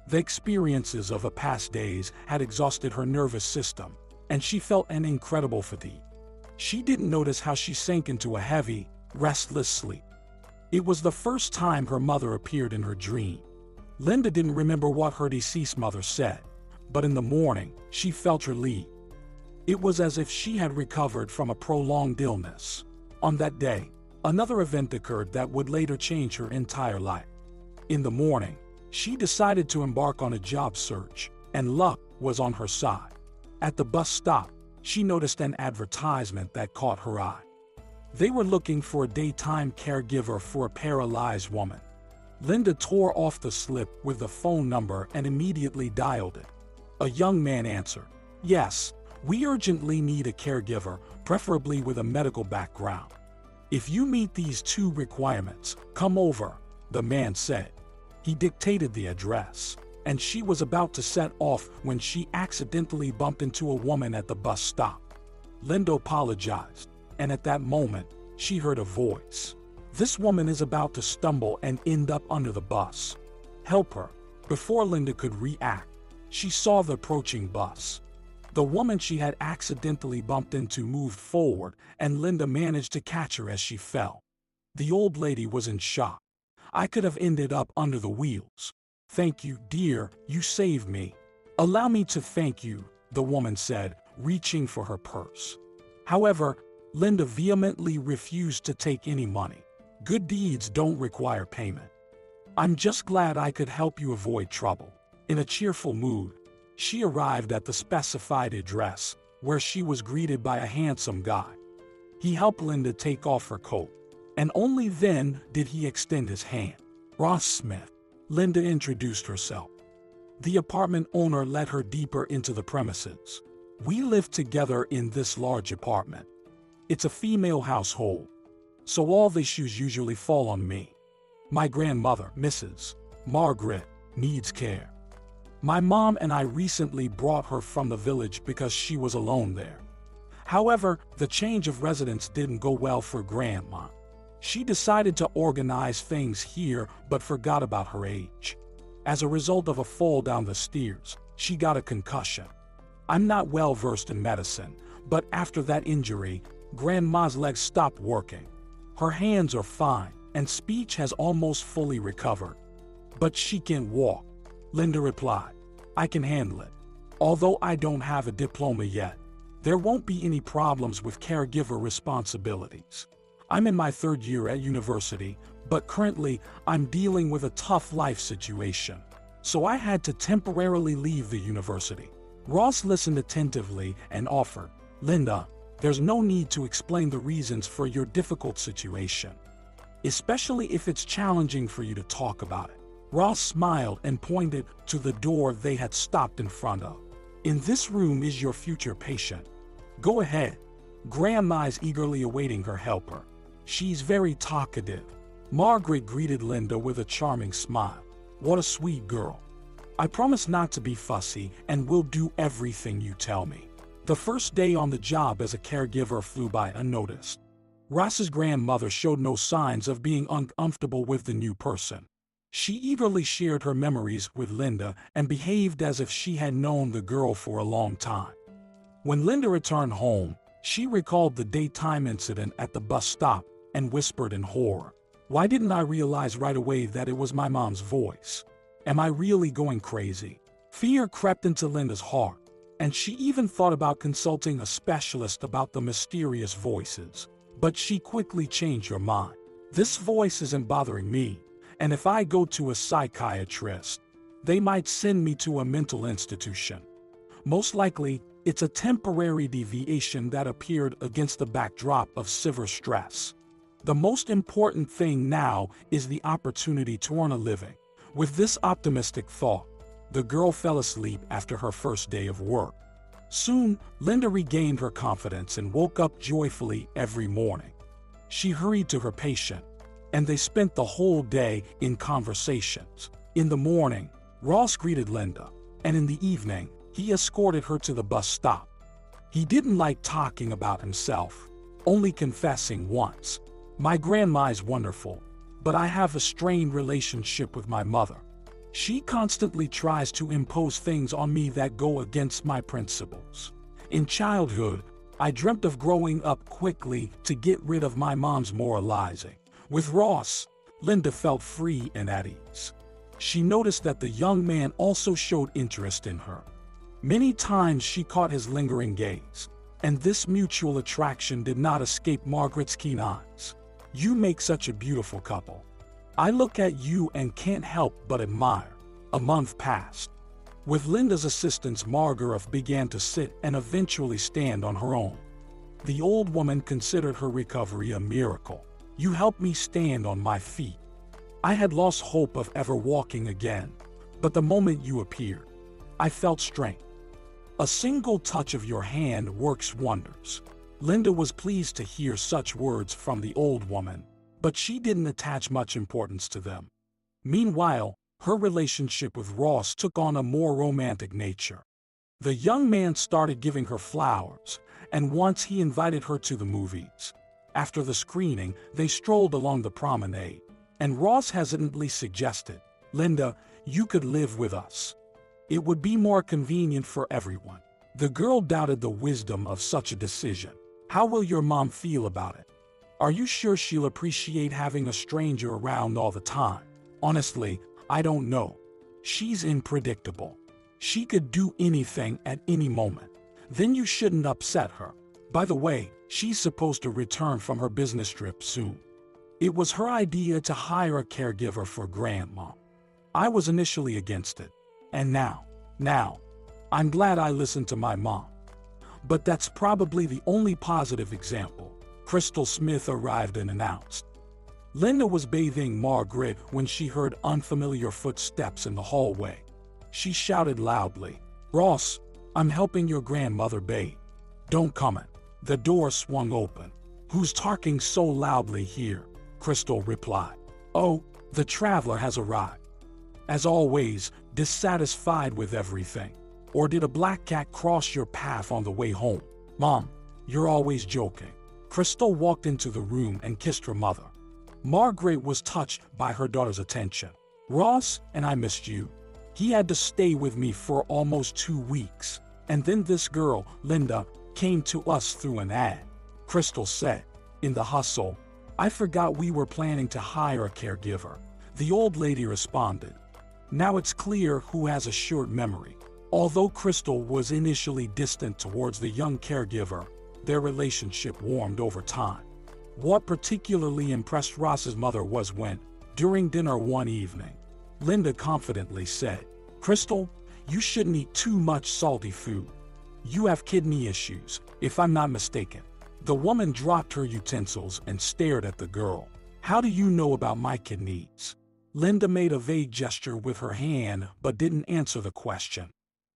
The experiences of the past days had exhausted her nervous system, and she felt an incredible fatigue. She didn't notice how she sank into a heavy, restless sleep. It was the first time her mother appeared in her dream. Linda didn't remember what her deceased mother said, but in the morning, she felt relieved. It was as if she had recovered from a prolonged illness. On that day, another event occurred that would later change her entire life. In the morning, she decided to embark on a job search, and luck was on her side. At the bus stop, she noticed an advertisement that caught her eye. They were looking for a daytime caregiver for a paralyzed woman. Linda tore off the slip with the phone number and immediately dialed it. A young man answered. Yes, we urgently need a caregiver, preferably with a medical background. If you meet these two requirements, come over, the man said. He dictated the address, and she was about to set off when she accidentally bumped into a woman at the bus stop. Linda apologized, and at that moment, she heard a voice. This woman is about to stumble and end up under the bus. Help her. Before Linda could react, she saw the approaching bus. The woman she had accidentally bumped into moved forward, and Linda managed to catch her as she fell. The old lady was in shock. I could have ended up under the wheels. Thank you, dear, you saved me. Allow me to thank you, the woman said, reaching for her purse. However, Linda vehemently refused to take any money. Good deeds don't require payment. I'm just glad I could help you avoid trouble. In a cheerful mood, she arrived at the specified address, where she was greeted by a handsome guy. He helped Linda take off her coat, and only then did he extend his hand. Ross Smith. Linda introduced herself. The apartment owner led her deeper into the premises. We live together in this large apartment. It's a female household, so all the issues usually fall on me. My grandmother, Mrs. Margaret, needs care. My mom and I recently brought her from the village because she was alone there. However, the change of residence didn't go well for Grandma. She decided to organize things here but forgot about her age. As a result of a fall down the stairs, she got a concussion. I'm not well versed in medicine, but after that injury, Grandma's legs stopped working. Her hands are fine, and speech has almost fully recovered. But she can't walk, Linda replied. I can handle it. Although I don't have a diploma yet, there won't be any problems with caregiver responsibilities. I'm in my third year at university, but currently I'm dealing with a tough life situation, so I had to temporarily leave the university. Ross listened attentively and offered, Linda, there's no need to explain the reasons for your difficult situation, especially if it's challenging for you to talk about it. Ross smiled and pointed to the door they had stopped in front of. In this room is your future patient. Go ahead. Grandma is eagerly awaiting her helper. She's very talkative. Margaret greeted Linda with a charming smile. What a sweet girl. I promise not to be fussy and will do everything you tell me. The first day on the job as a caregiver flew by unnoticed. Ross's grandmother showed no signs of being uncomfortable with the new person. She eagerly shared her memories with Linda and behaved as if she had known the girl for a long time. When Linda returned home, she recalled the daytime incident at the bus stop and whispered in horror, "Why didn't I realize right away that it was my mom's voice? Am I really going crazy?" Fear crept into Linda's heart, and she even thought about consulting a specialist about the mysterious voices. But she quickly changed her mind. This voice isn't bothering me, and if I go to a psychiatrist, they might send me to a mental institution. Most likely, it's a temporary deviation that appeared against the backdrop of severe stress. The most important thing now is the opportunity to earn a living. With this optimistic thought, the girl fell asleep after her first day of work. Soon, Linda regained her confidence and woke up joyfully every morning. She hurried to her patient, and they spent the whole day in conversations. In the morning, Ross greeted Linda, and in the evening, he escorted her to the bus stop. He didn't like talking about himself, only confessing once. My grandma is wonderful, but I have a strained relationship with my mother. She constantly tries to impose things on me that go against my principles. In childhood, I dreamt of growing up quickly to get rid of my mom's moralizing. With Ross, Linda felt free and at ease. She noticed that the young man also showed interest in her. Many times she caught his lingering gaze, and this mutual attraction did not escape Margaret's keen eyes. You make such a beautiful couple. I look at you and can't help but admire. A month passed. With Linda's assistance, Margaret began to sit and eventually stand on her own. The old woman considered her recovery a miracle. You helped me stand on my feet. I had lost hope of ever walking again, but the moment you appeared, I felt strength. A single touch of your hand works wonders. Linda was pleased to hear such words from the old woman, but she didn't attach much importance to them. Meanwhile, her relationship with Ross took on a more romantic nature. The young man started giving her flowers, and once he invited her to the movies. After the screening, they strolled along the promenade, and Ross hesitantly suggested, "Linda, you could live with us. It would be more convenient for everyone." The girl doubted the wisdom of such a decision. "How will your mom feel about it? Are you sure she'll appreciate having a stranger around all the time?" "Honestly, I don't know. She's unpredictable. She could do anything at any moment. Then you shouldn't upset her. By the way, she's supposed to return from her business trip soon." It was her idea to hire a caregiver for Grandma. I was initially against it. And now, I'm glad I listened to my mom. But that's probably the only positive example. Crystal Smith arrived and announced. Linda was bathing Margaret when she heard unfamiliar footsteps in the hallway. She shouted loudly, "Ross, I'm helping your grandmother bathe. Don't come in." The door swung open. "Who's talking so loudly here?" Crystal replied. "Oh, the traveler has arrived. As always, dissatisfied with everything. Or did a black cat cross your path on the way home?" "Mom, you're always joking." Crystal walked into the room and kissed her mother. Margaret was touched by her daughter's attention. "Ross and I missed you. He had to stay with me for almost 2 weeks. And then this girl, Linda, came to us through an ad." Crystal said, "In the hustle, I forgot we were planning to hire a caregiver." The old lady responded, "Now it's clear who has a short memory." Although Crystal was initially distant towards the young caregiver, their relationship warmed over time. What particularly impressed Ross's mother was when, during dinner one evening, Linda confidently said, "Crystal, you shouldn't eat too much salty food. You have kidney issues, if I'm not mistaken." The woman dropped her utensils and stared at the girl. "How do you know about my kidneys?" Linda made a vague gesture with her hand but didn't answer the question.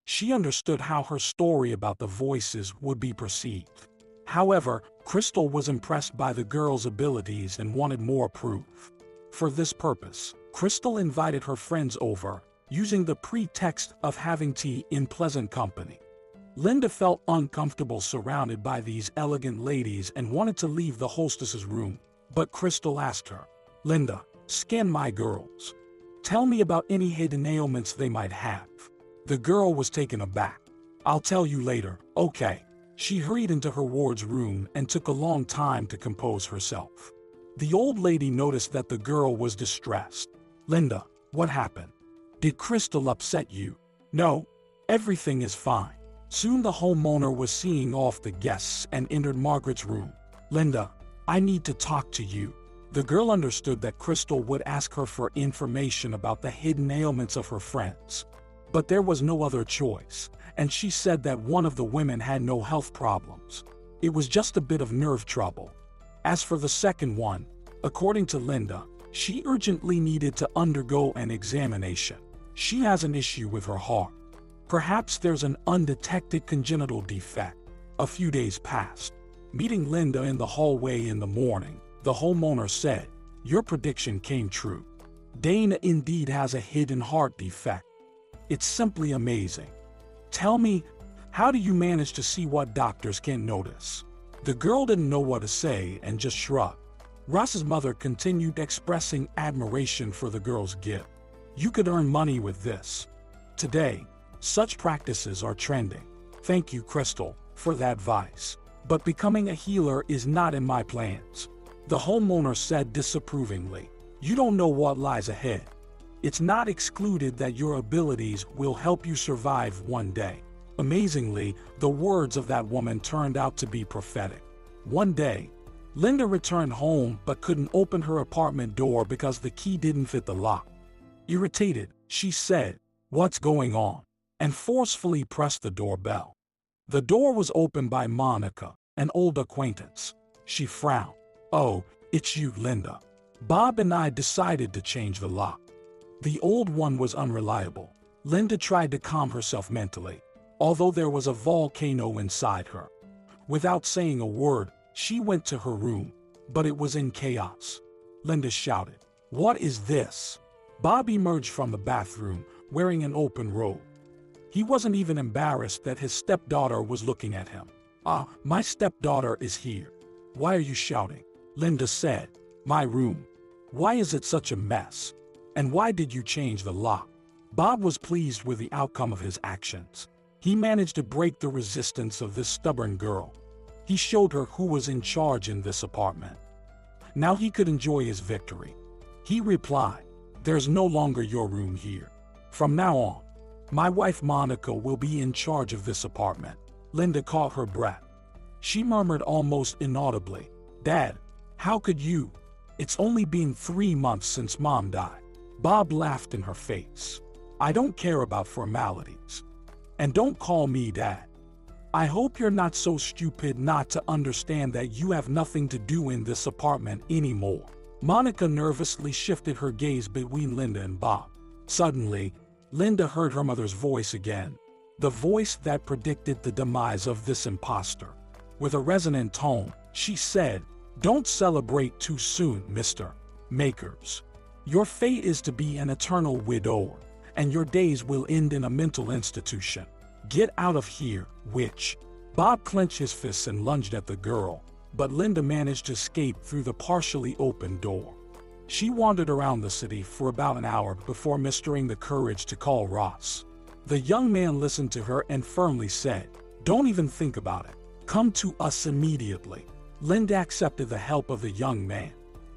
She understood how her story about the voices would be perceived. However, Crystal was impressed by the girl's abilities and wanted more proof. For this purpose, Crystal invited her friends over, using the pretext of having tea in pleasant company. Linda felt uncomfortable surrounded by these elegant ladies and wanted to leave the hostess's room, but Crystal asked her, "Linda, scan my girls. Tell me about any hidden ailments they might have." The girl was taken aback. "I'll tell you later, okay." She hurried into her ward's room and took a long time to compose herself. The old lady noticed that the girl was distressed. "Linda, what happened? Did Crystal upset you?" "No, everything is fine." Soon the homeowner was seeing off the guests and entered Margaret's room. "Linda, I need to talk to you." The girl understood that Crystal would ask her for information about the hidden ailments of her friends. But there was no other choice, and she said that one of the women had no health problems. It was just a bit of nerve trouble. As for the second one, according to Linda, she urgently needed to undergo an examination. She has an issue with her heart. Perhaps there's an undetected congenital defect. A few days passed. Meeting Linda in the hallway in the morning, the homeowner said, "Your prediction came true. Dana indeed has a hidden heart defect. It's simply amazing. Tell me, how do you manage to see what doctors can't notice?" The girl didn't know what to say and just shrugged. Ross's mother continued expressing admiration for the girl's gift. "You could earn money with this. Today, such practices are trending. Thank you, Crystal, for that advice. But becoming a healer is not in my plans." The homeowner said disapprovingly, "You don't know what lies ahead. It's not excluded that your abilities will help you survive one day." Amazingly, the words of that woman turned out to be prophetic. One day, Linda returned home but couldn't open her apartment door because the key didn't fit the lock. Irritated, she said, "What's going on?" and forcefully pressed the doorbell. The door was opened by Monica, an old acquaintance. She frowned. "Oh, it's you, Linda. Bob and I decided to change the lock." The old one was unreliable. Linda tried to calm herself mentally. although there was a volcano inside her. Without saying a word, she went to her room, but it was in chaos. Linda shouted, "What is this?" Bob emerged from the bathroom, wearing an open robe. He wasn't even embarrassed that his stepdaughter was looking at him. "Ah, my stepdaughter is here." "Why are you shouting?" Linda said. "My room. Why is it such a mess? And why did you change the lock?" Bob was pleased with the outcome of his actions. He managed to break the resistance of this stubborn girl. He showed her who was in charge in this apartment. Now he could enjoy his victory. He replied, "There's no longer your room here. From now on, my wife Monica will be in charge of this apartment." Linda caught her breath. She murmured almost inaudibly, "Dad, how could you? It's only been 3 months since Mom died." Bob laughed in her face. "I don't care about formalities. And don't call me Dad. I hope you're not so stupid not to understand that you have nothing to do in this apartment anymore." Monica nervously shifted her gaze between Linda and Bob. Suddenly, Linda heard her mother's voice again, the voice that predicted the demise of this imposter. With a resonant tone, she said, "Don't celebrate too soon, Mr. Makers. Your fate is to be an eternal widower, and your days will end in a mental institution. Get out of here, witch." Bob clenched his fists and lunged at the girl, but Linda managed to escape through the partially open door. She wandered around the city for about an hour before mustering the courage to call Ross. The young man listened to her and firmly said, "Don't even think about it. Come to us immediately." Linda accepted the help of the young man,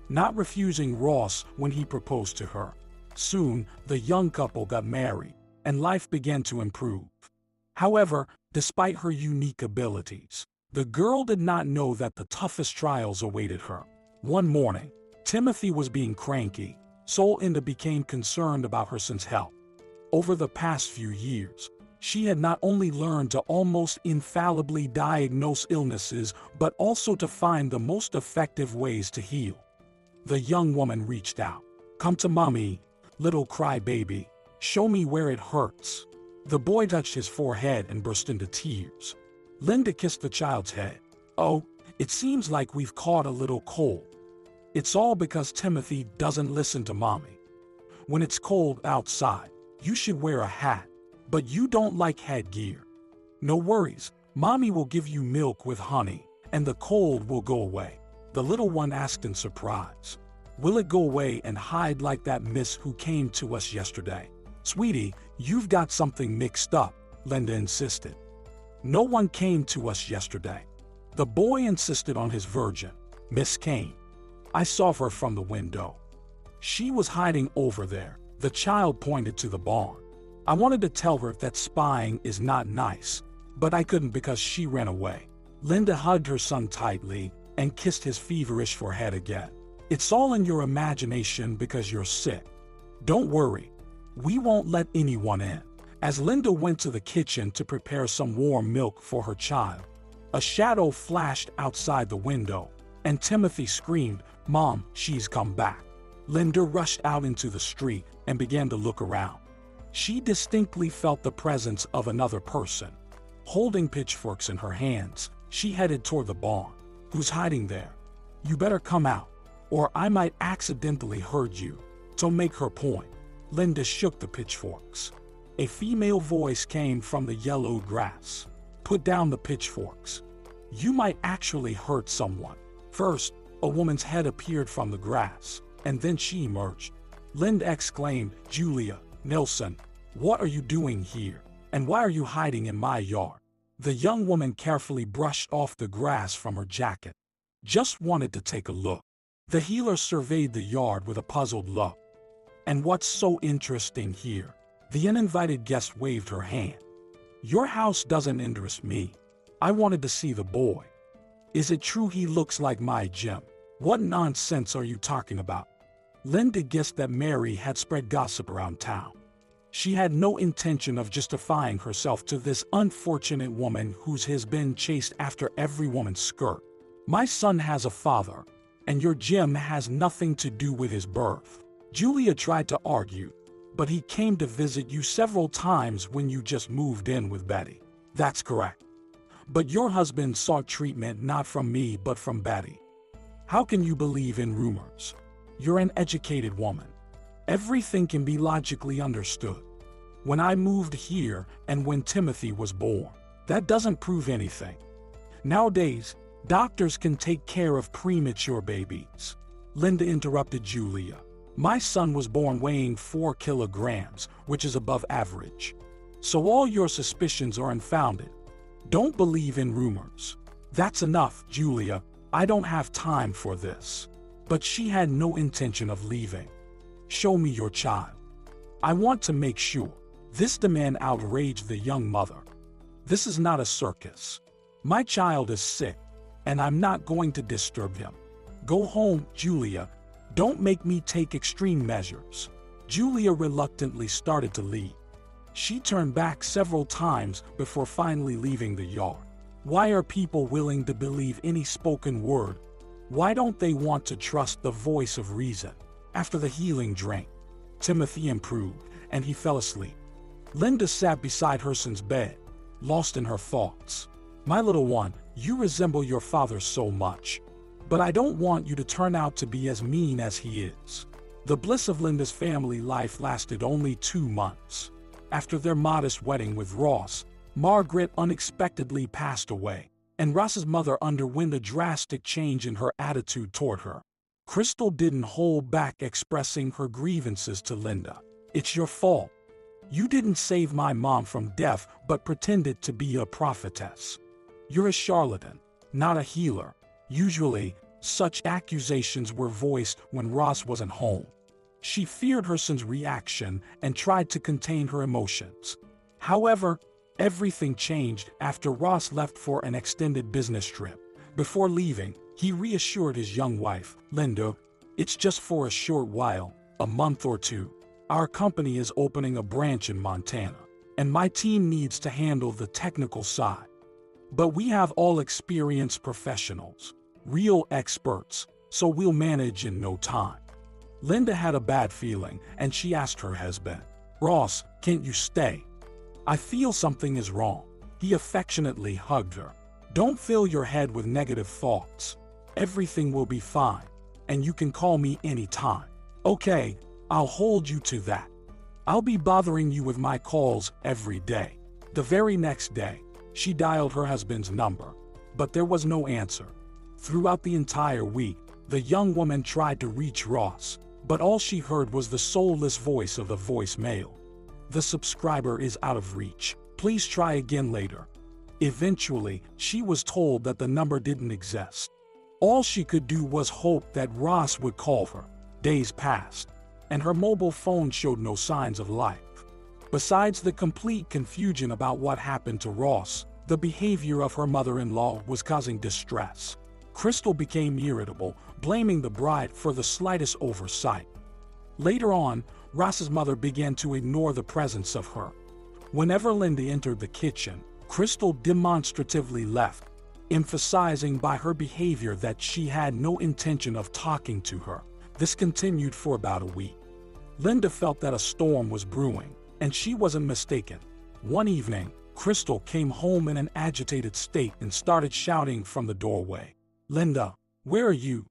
not refusing Ross when he proposed to her. Soon, the young couple got married, and life began to improve. However, despite her unique abilities, the girl did not know that the toughest trials awaited her. One morning, Timothy was being cranky, so Linda became concerned about her son's health. Over the past few years, she had not only learned to almost infallibly diagnose illnesses, but also to find the most effective ways to heal. The young woman reached out. "Come to mommy, little crybaby. Show me where it hurts." The boy touched his forehead and burst into tears. Linda kissed the child's head. "Oh, it seems like we've caught a little cold. It's all because Timothy doesn't listen to mommy. When it's cold outside, you should wear a hat, but you don't like headgear. No worries, mommy will give you milk with honey, and the cold will go away." The little one asked in surprise, "Will it go away and hide like that miss who came to us yesterday?" "Sweetie, you've got something mixed up," Linda insisted. "No one came to us yesterday." The boy insisted on his virgin, "Miss Kane. I saw her from the window. She was hiding over there." The child pointed to the barn. "I wanted to tell her that spying is not nice, but I couldn't because she ran away." Linda hugged her son tightly and kissed his feverish forehead again. "It's all in your imagination because you're sick. Don't worry. We won't let anyone in." As Linda went to the kitchen to prepare some warm milk for her child, a shadow flashed outside the window, and Timothy screamed, "Mom, she's come back." Linda rushed out into the street and began to look around. She distinctly felt the presence of another person. Holding pitchforks in her hands, she headed toward the barn. "Who's hiding there? You better come out, or I might accidentally hurt you." To make her point, Linda shook the pitchforks. A female voice came from the yellowed grass. "Put down the pitchforks. You might actually hurt someone." First, a woman's head appeared from the grass, and then she emerged. Linda exclaimed, "Julia Nelson, what are you doing here? And why are you hiding in my yard?" The young woman carefully brushed off the grass from her jacket. "Just wanted to take a look." The healer surveyed the yard with a puzzled look. "And what's so interesting here?" The uninvited guest waved her hand. "Your house doesn't interest me. I wanted to see the boy. Is it true he looks like my Jim?" "What nonsense are you talking about?" Linda guessed that Mary had spread gossip around town. She had no intention of justifying herself to this unfortunate woman whose has been chased after every woman's skirt. "My son has a father, and your Jim has nothing to do with his birth." Julia tried to argue, "But he came to visit you several times when you just moved in with Betty." That's correct. But your husband sought treatment not from me but from Betty. How can you believe in rumors? You're an educated woman. Everything can be logically understood. When I moved here and when Timothy was born, that doesn't prove anything. Nowadays, doctors can take care of premature babies. Linda interrupted Julia. My son was born weighing 4 kilograms, which is above average. So all your suspicions are unfounded. Don't believe in rumors. That's enough, Julia. I don't have time for this. But she had no intention of leaving. Show me your child. I want to make sure. This demand outraged the young mother. This is not a circus. My child is sick, and I'm not going to disturb him. Go home, Julia. Don't make me take extreme measures. Julia reluctantly started to leave. She turned back several times before finally leaving the yard. Why are people willing to believe any spoken word? Why don't they want to trust the voice of reason? After the healing drink, Timothy improved, and he fell asleep. Linda sat beside her son's bed, lost in her thoughts. My little one, you resemble your father so much. But I don't want you to turn out to be as mean as he is. The bliss of Linda's family life lasted only 2 months. After their modest wedding with Ross, Margaret unexpectedly passed away, and Ross's mother underwent a drastic change in her attitude toward her. Crystal didn't hold back expressing her grievances to Linda. It's your fault. You didn't save my mom from death but pretended to be a prophetess. You're a charlatan, not a healer. Usually, such accusations were voiced when Ross wasn't home. She feared her son's reaction and tried to contain her emotions. However, everything changed after Ross left for an extended business trip. Before leaving, he reassured his young wife, Linda, it's just for a short while, a month or 2. Our company is opening a branch in Montana, and my team needs to handle the technical side. But we have all experienced professionals, real experts, so we'll manage in no time. Linda had a bad feeling, and she asked her husband, Ross, can't you stay? I feel something is wrong. He affectionately hugged her. Don't fill your head with negative thoughts. Everything will be fine, and you can call me anytime. Okay, I'll hold you to that. I'll be bothering you with my calls every day. The very next day, she dialed her husband's number, but there was no answer. Throughout the entire week, the young woman tried to reach Ross, but all she heard was the soulless voice of the voicemail. The subscriber is out of reach. Please try again later. Eventually, she was told that the number didn't exist. All she could do was hope that Ross would call her. Days passed, and her mobile phone showed no signs of life. Besides the complete confusion about what happened to Ross, the behavior of her mother-in-law was causing distress. Crystal became irritable, blaming the bride for the slightest oversight. Later on, Ross's mother began to ignore the presence of her. Whenever Linda entered the kitchen, Crystal demonstratively left, emphasizing by her behavior that she had no intention of talking to her. This continued for about a week. Linda felt that a storm was brewing, and she wasn't mistaken. One evening, Crystal came home in an agitated state and started shouting from the doorway. Linda, where are you?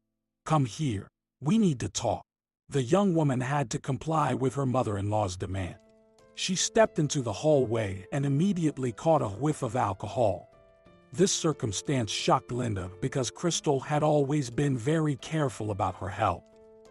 Come here. We need to talk. The young woman had to comply with her mother-in-law's demand. She stepped into the hallway and immediately caught a whiff of alcohol. This circumstance shocked Linda because Crystal had always been very careful about her health,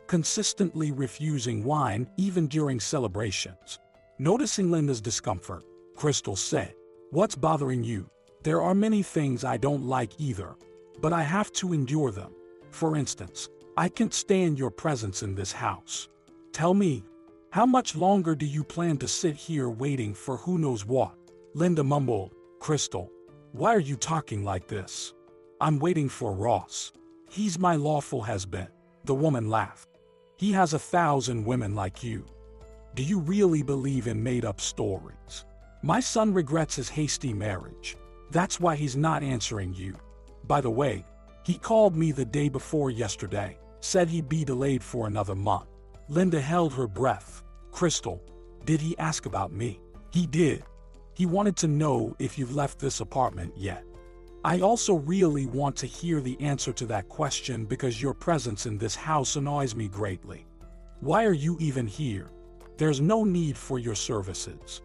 consistently refusing wine even during celebrations. Noticing Linda's discomfort, Crystal said, "What's bothering you? There are many things I don't like either, but I have to endure them. For instance, I can't stand your presence in this house. Tell me, how much longer do you plan to sit here waiting for who knows what?" Linda mumbled, "Crystal, why are you talking like this? I'm waiting for Ross. He's my lawful husband." The woman laughed. "He has 1,000 women like you. Do you really believe in made-up stories? My son regrets his hasty marriage. That's why he's not answering you. By the way, he called me the day before yesterday, said he'd be delayed for another month." Linda held her breath. "Crystal, did he ask about me?" "He did. He wanted to know if you've left this apartment yet. I also really want to hear the answer to that question because your presence in this house annoys me greatly. Why are you even here? There's no need for your services.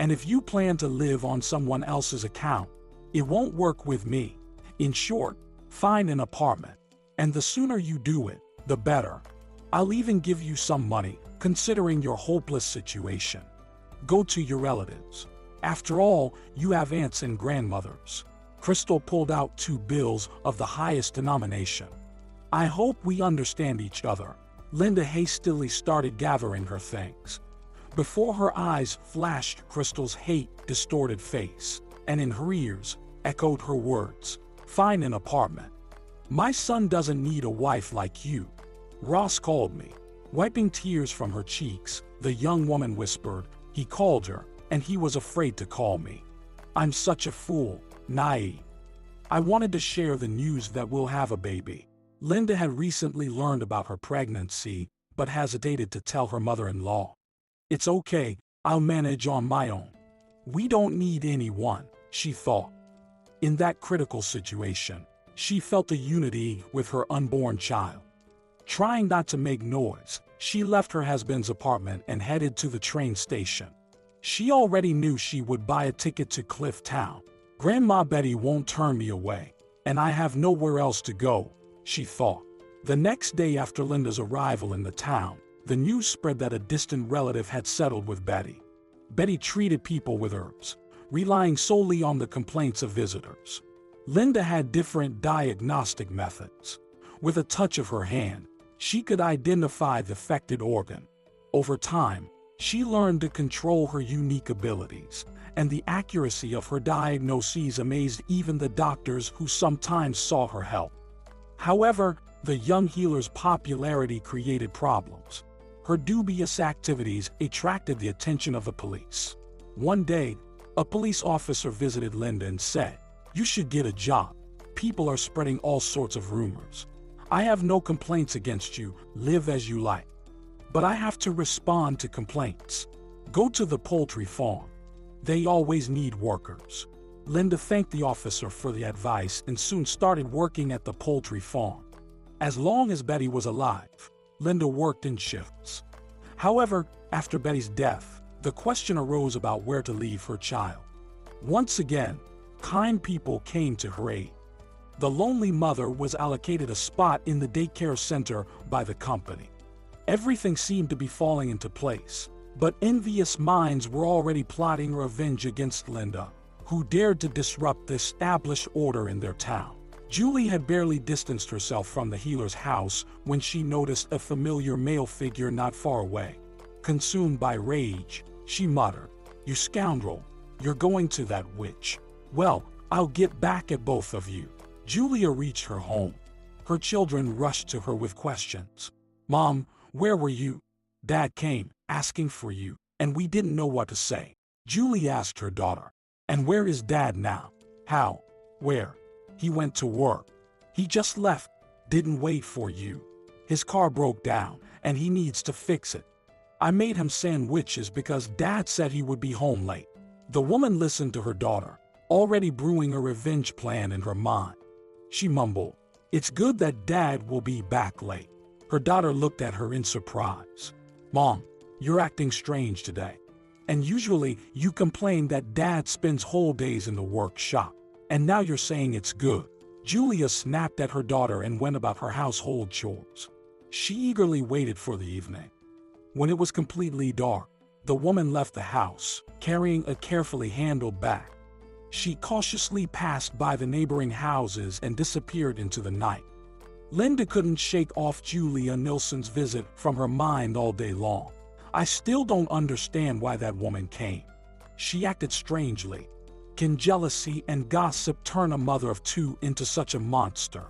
And if you plan to live on someone else's account, it won't work with me. In short, find an apartment. And the sooner you do it, the better. I'll even give you some money, considering your hopeless situation. Go to your relatives. After all, you have aunts and grandmothers. Crystal pulled out 2 bills of the highest denomination. I hope we understand each other. Linda hastily started gathering her things. Before her eyes flashed Crystal's hate-distorted face, and in her ears echoed her words, "Find an apartment. My son doesn't need a wife like you." Ross called me. Wiping tears from her cheeks, the young woman whispered, "He called her, and he was afraid to call me. I'm such a fool, naive. I wanted to share the news that we'll have a baby." Linda had recently learned about her pregnancy, but hesitated to tell her mother-in-law. "It's okay, I'll manage on my own. We don't need anyone," she thought. In that critical situation, she felt a unity with her unborn child. Trying not to make noise, she left her husband's apartment and headed to the train station. She already knew she would buy a ticket to Clifftown. "Grandma Betty won't turn me away, and I have nowhere else to go," she thought. The next day after Linda's arrival in the town, the news spread that a distant relative had settled with Betty. Betty treated people with herbs, relying solely on the complaints of visitors. Linda had different diagnostic methods. With a touch of her hand, she could identify the affected organ. Over time, she learned to control her unique abilities, and the accuracy of her diagnoses amazed even the doctors who sometimes sought her help. However, the young healer's popularity created problems. Her dubious activities attracted the attention of the police. One day, a police officer visited Linda and said, "You should get a job. People are spreading all sorts of rumors. I have no complaints against you, live as you like. But I have to respond to complaints. Go to the poultry farm. They always need workers." Linda thanked the officer for the advice and soon started working at the poultry farm. As long as Betty was alive, Linda worked in shifts. However, after Betty's death, the question arose about where to leave her child. Once again, kind people came to her aid. The lonely mother was allocated a spot in the daycare center by the company. Everything seemed to be falling into place, but envious minds were already plotting revenge against Linda, who dared to disrupt the established order in their town. Julie had barely distanced herself from the healer's house when she noticed a familiar male figure not far away. Consumed by rage, she muttered, "You scoundrel, you're going to that witch. Well, I'll get back at both of you." Julia reached her home. Her children rushed to her with questions. "Mom, where were you? Dad came, asking for you, and we didn't know what to say." Julie asked her daughter, "And where is Dad now?" "How? Where? He went to work. He just left, didn't wait for you. His car broke down, and he needs to fix it. I made him sandwiches because Dad said he would be home late." The woman listened to her daughter, already brewing a revenge plan in her mind. She mumbled, "It's good that Dad will be back late." Her daughter looked at her in surprise. "Mom, you're acting strange today. And usually you complain that Dad spends whole days in the workshop. And now you're saying it's good." Julia snapped at her daughter and went about her household chores. She eagerly waited for the evening. When it was completely dark, the woman left the house, carrying a carefully handled bag. She cautiously passed by the neighboring houses and disappeared into the night. Linda couldn't shake off Julia Nilsson's visit from her mind all day long. "I still don't understand why that woman came. She acted strangely. Can jealousy and gossip turn a mother of 2 into such a monster?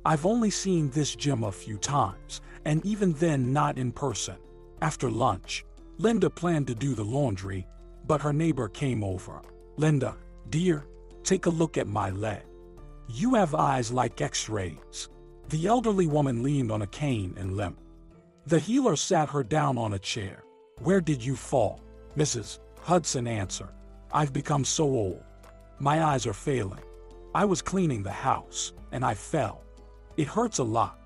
I've only seen this gem a few times, and even then not in person." After lunch, Linda planned to do the laundry, but her neighbor came over. "Linda, dear, take a look at my leg. You have eyes like X-rays." The elderly woman leaned on a cane and limped. The healer sat her down on a chair. "Where did you fall?" Mrs. Hudson answered. I've become so old. My eyes are failing. I was cleaning the house, and I fell. It hurts a lot.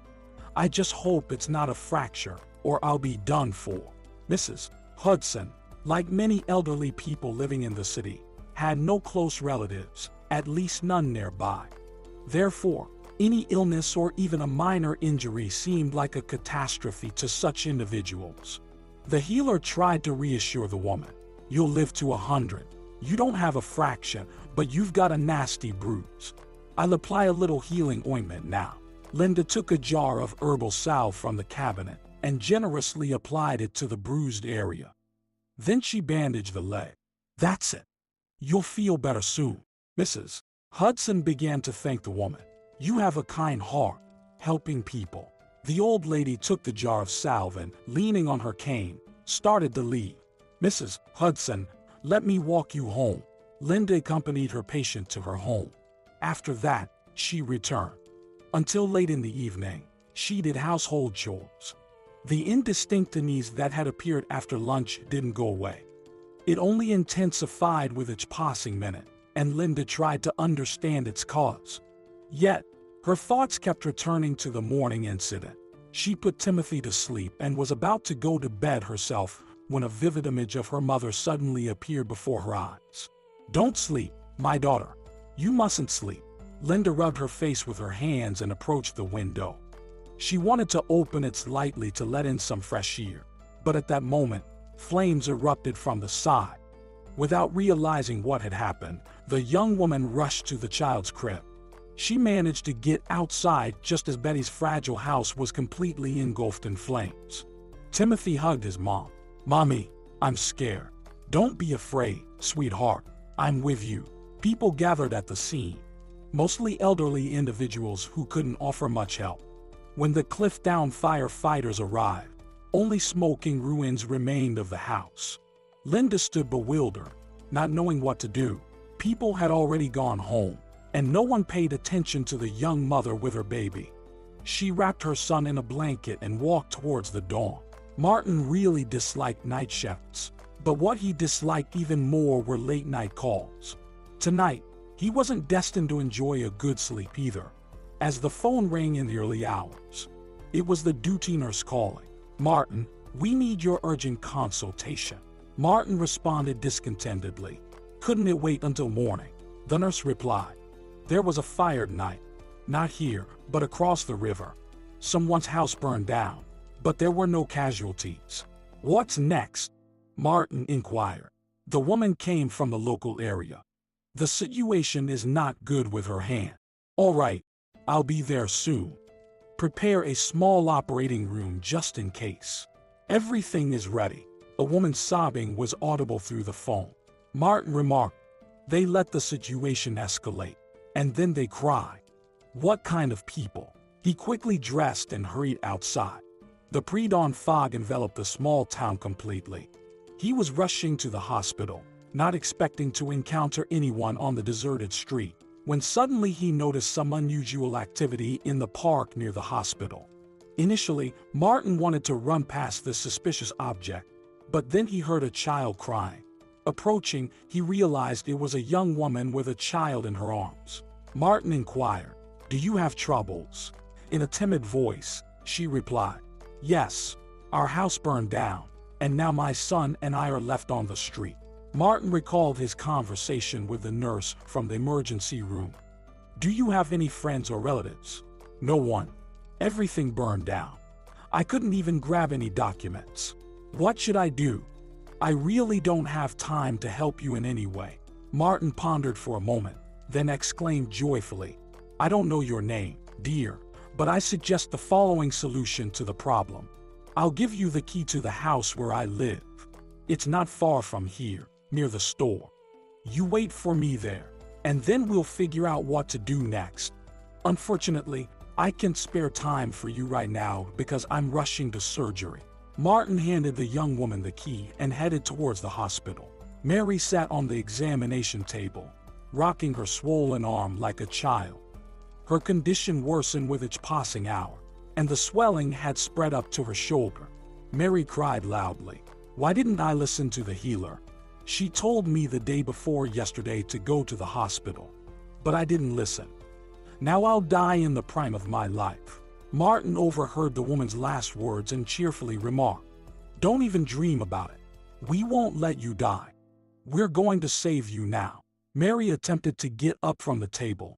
I just hope it's not a fracture, or I'll be done for. Mrs. Hudson, like many elderly people living in the city, had no close relatives, at least none nearby. Therefore, any illness or even a minor injury seemed like a catastrophe to such individuals. The healer tried to reassure the woman. You'll live to 100. You don't have a fracture, but you've got a nasty bruise. I'll apply a little healing ointment now. Linda took a jar of herbal salve from the cabinet and generously applied it to the bruised area. Then she bandaged the leg. That's it. You'll feel better soon. Mrs. Hudson began to thank the woman. You have a kind heart, helping people. The old lady took the jar of salve and, leaning on her cane, started to leave. Mrs. Hudson, let me walk you home. Linda accompanied her patient to her home. After that, she returned. Until late in the evening, she did household chores. The indistinct unease that had appeared after lunch didn't go away. It only intensified with each passing minute, and Linda tried to understand its cause. Yet, her thoughts kept returning to the morning incident. She put Timothy to sleep and was about to go to bed herself when a vivid image of her mother suddenly appeared before her eyes. Don't sleep, my daughter. You mustn't sleep. Linda rubbed her face with her hands and approached the window. She wanted to open it slightly to let in some fresh air, but at that moment, flames erupted from the side. Without realizing what had happened, the young woman rushed to the child's crib. She managed to get outside just as Betty's fragile house was completely engulfed in flames. Timothy hugged his mom. Mommy, I'm scared. Don't be afraid, sweetheart. I'm with you. People gathered at the scene, mostly elderly individuals who couldn't offer much help. When the Cliff-Down firefighters arrived, only smoking ruins remained of the house. Linda stood bewildered, not knowing what to do. People had already gone home, and no one paid attention to the young mother with her baby. She wrapped her son in a blanket and walked towards the dawn. Martin really disliked night shifts, but what he disliked even more were late-night calls. Tonight, he wasn't destined to enjoy a good sleep either. As the phone rang in the early hours, it was the duty nurse calling. Martin, we need your urgent consultation. Martin responded discontentedly. Couldn't it wait until morning? The nurse replied. There was a fire tonight. Not here, but across the river. Someone's house burned down, but there were no casualties. What's next? Martin inquired. The woman came from the local area. The situation is not good with her hand. All right, I'll be there soon. Prepare a small operating room just in case. Everything is ready. A woman's sobbing was audible through the phone. Martin remarked, they let the situation escalate, and then they cry. What kind of people? He quickly dressed and hurried outside. The pre-dawn fog enveloped the small town completely. He was rushing to the hospital, not expecting to encounter anyone on the deserted street, when suddenly he noticed some unusual activity in the park near the hospital. Initially, Martin wanted to run past this suspicious object, but then he heard a child crying. Approaching, he realized it was a young woman with a child in her arms. Martin inquired, "Do you have troubles?" In a timid voice, she replied, "Yes, our house burned down, and now my son and I are left on the street." Martin recalled his conversation with the nurse from the emergency room. "Do you have any friends or relatives?" "No one. Everything burned down. I couldn't even grab any documents. What should I do? I really don't have time to help you in any way." Martin pondered for a moment, then exclaimed joyfully, "I don't know your name, dear, but I suggest the following solution to the problem. I'll give you the key to the house where I live. It's not far from here, near the store. You wait for me there, and then we'll figure out what to do next. Unfortunately, I can't spare time for you right now because I'm rushing to surgery." Martin handed the young woman the key and headed towards the hospital. Mary sat on the examination table, rocking her swollen arm like a child. Her condition worsened with each passing hour, and the swelling had spread up to her shoulder. Mary cried loudly, "Why didn't I listen to the healer? She told me the day before yesterday to go to the hospital, but I didn't listen. Now I'll die in the prime of my life." Martin overheard the woman's last words and cheerfully remarked, "Don't even dream about it. We won't let you die. We're going to save you now." Mary attempted to get up from the table,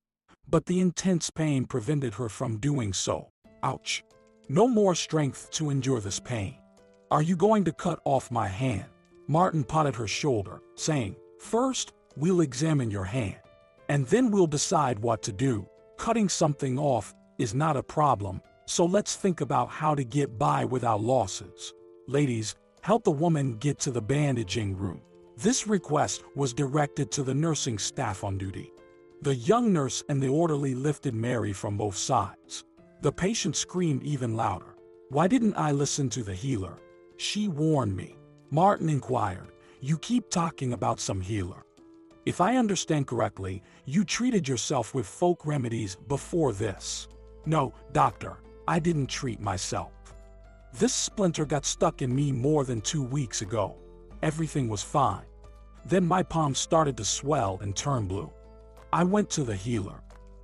but the intense pain prevented her from doing so. Ouch. No more strength to endure this pain. "Are you going to cut off my hand?" Martin patted her shoulder, saying, "First, we'll examine your hand, and then we'll decide what to do. Cutting something off is not a problem, so let's think about how to get by without losses. Ladies, help the woman get to the bandaging room." This request was directed to the nursing staff on duty. The young nurse and the orderly lifted Mary from both sides. The patient screamed even louder. "Why didn't I listen to the healer? She warned me." Martin inquired, "You keep talking about some healer. If I understand correctly, you treated yourself with folk remedies before this." "No, doctor, I didn't treat myself. This splinter got stuck in me more than 2 weeks ago. Everything was fine. Then my palm started to swell and turn blue. I went to the healer.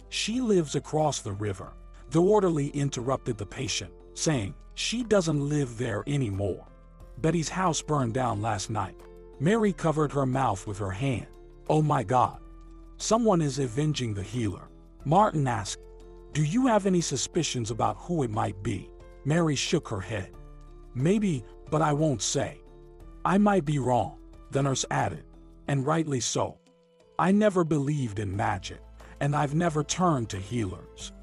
She lives across the river." The orderly interrupted the patient, saying, "She doesn't live there anymore. Betty's house burned down last night." Mary covered her mouth with her hand. "Oh my God. Someone is avenging the healer." Martin asked, "Do you have any suspicions about who it might be?" Mary shook her head. "Maybe, but I won't say. I might be wrong," the nurse added, "and rightly so. I never believed in magic, and I've never turned to healers.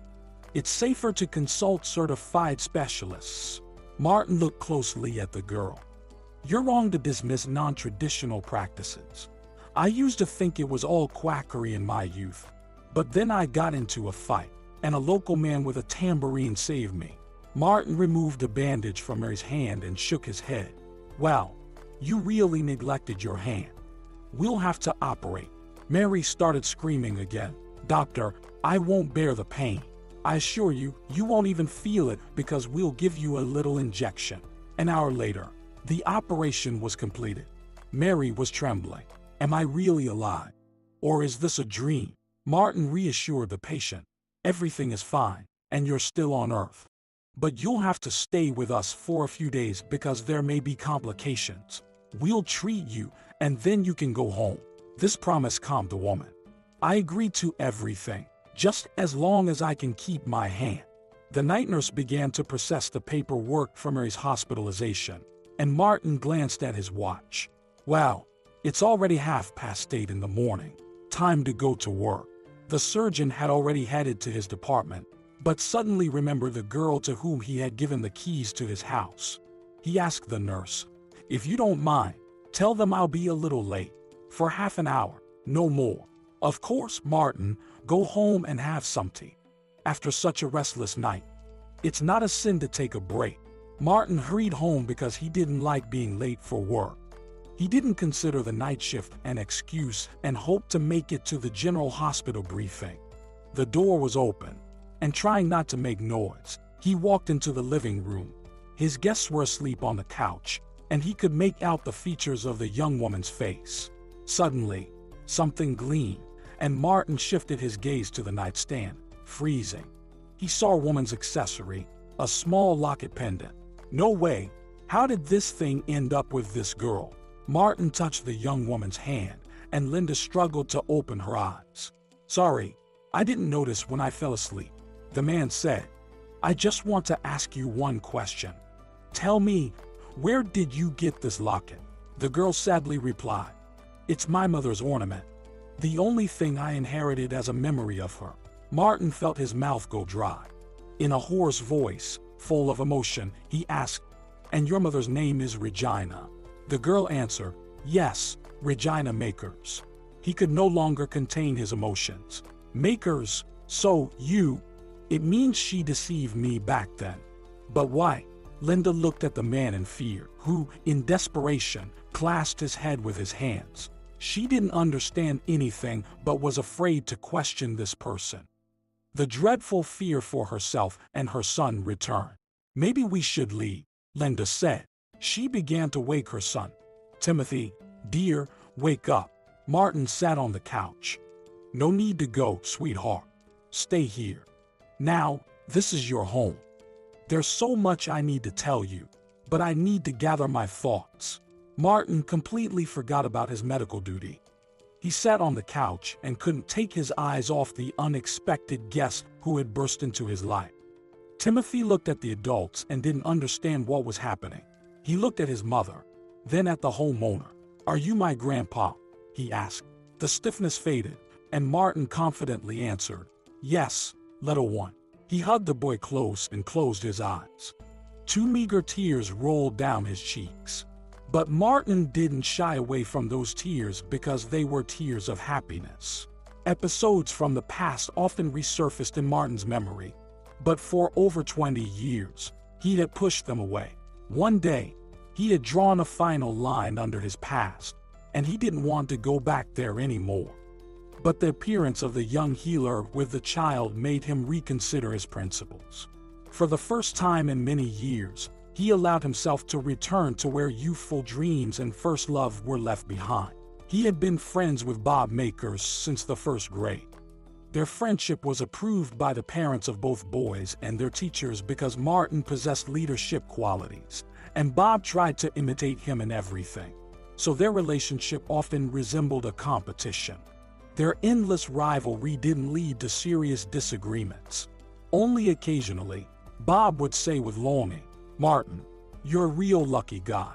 It's safer to consult certified specialists." Martin looked closely at the girl. "You're wrong to dismiss non-traditional practices. I used to think it was all quackery in my youth, but then I got into a fight, and a local man with a tambourine saved me." Martin removed a bandage from Mary's hand and shook his head. "Well, you really neglected your hand. We'll have to operate." Mary started screaming again. "Doctor, I won't bear the pain. I assure you, you won't even feel it because we'll give you a little injection." An hour later, the operation was completed. Mary was trembling. "Am I really alive? Or is this a dream?" Martin reassured the patient. "Everything is fine, and you're still on Earth. But you'll have to stay with us for a few days because there may be complications. We'll treat you, and then you can go home." This promise calmed the woman. "I agreed to everything, just as long as I can keep my hand." The night nurse began to process the paperwork for Mary's hospitalization, and Martin glanced at his watch. "Well, it's already 8:30 in the morning. Time to go to work." The surgeon had already headed to his department, but suddenly remembered the girl to whom he had given the keys to his house. He asked the nurse, "If you don't mind, tell them I'll be a little late. For half an hour, no more." "Of course, Martin, go home and have some tea. After such a restless night, it's not a sin to take a break." Martin hurried home because he didn't like being late for work. He didn't consider the night shift an excuse and hoped to make it to the general hospital briefing. The door was open, and trying not to make noise, he walked into the living room. His guests were asleep on the couch, and he could make out the features of the young woman's face. Suddenly, something gleamed, and Martin shifted his gaze to the nightstand, freezing. He saw a woman's accessory, a small locket pendant. "No way! How did this thing end up with this girl?" Martin touched the young woman's hand, and Linda struggled to open her eyes. "Sorry, I didn't notice when I fell asleep," the man said. "I just want to ask you one question. Tell me, where did you get this locket?" The girl sadly replied, "It's my mother's ornament. The only thing I inherited as a memory of her." Martin felt his mouth go dry. In a hoarse voice, full of emotion, he asked, "And your mother's name is Regina?" The girl answered, "Yes, Regina Makers." He could no longer contain his emotions. "Makers, so you... It means she deceived me back then. But why?" Linda looked at the man in fear, who, in desperation, clasped his head with his hands. She didn't understand anything but was afraid to question this person. The dreadful fear for herself and her son returned. "Maybe we should leave," Linda said. She began to wake her son. "Timothy, dear, Wake up. Martin sat on the couch. No need to go, sweetheart. Stay here. Now, this is your home. There's so much I need to tell you, but I need to gather my thoughts. Martin completely forgot about his medical duty. He sat on the couch and couldn't take his eyes off the unexpected guest who had burst into his life. Timothy looked at the adults and didn't understand what was happening. He looked at his mother, then at the homeowner. "Are you my grandpa?" he asked. The stiffness faded, and Martin confidently answered, "Yes, little one." He hugged the boy close and closed his eyes. 2 meager tears rolled down his cheeks. But Martin didn't shy away from those tears because they were tears of happiness. Episodes from the past often resurfaced in Martin's memory, but for over 20 years, he had pushed them away. One day, he had drawn a final line under his past, and he didn't want to go back there anymore. But the appearance of the young healer with the child made him reconsider his principles. For the first time in many years, he allowed himself to return to where youthful dreams and first love were left behind. He had been friends with Bob Makers since the first grade. Their friendship was approved by the parents of both boys and their teachers because Martin possessed leadership qualities, and Bob tried to imitate him in everything. So their relationship often resembled a competition. Their endless rivalry didn't lead to serious disagreements. Only occasionally, Bob would say with longing, "Martin, you're a real lucky guy.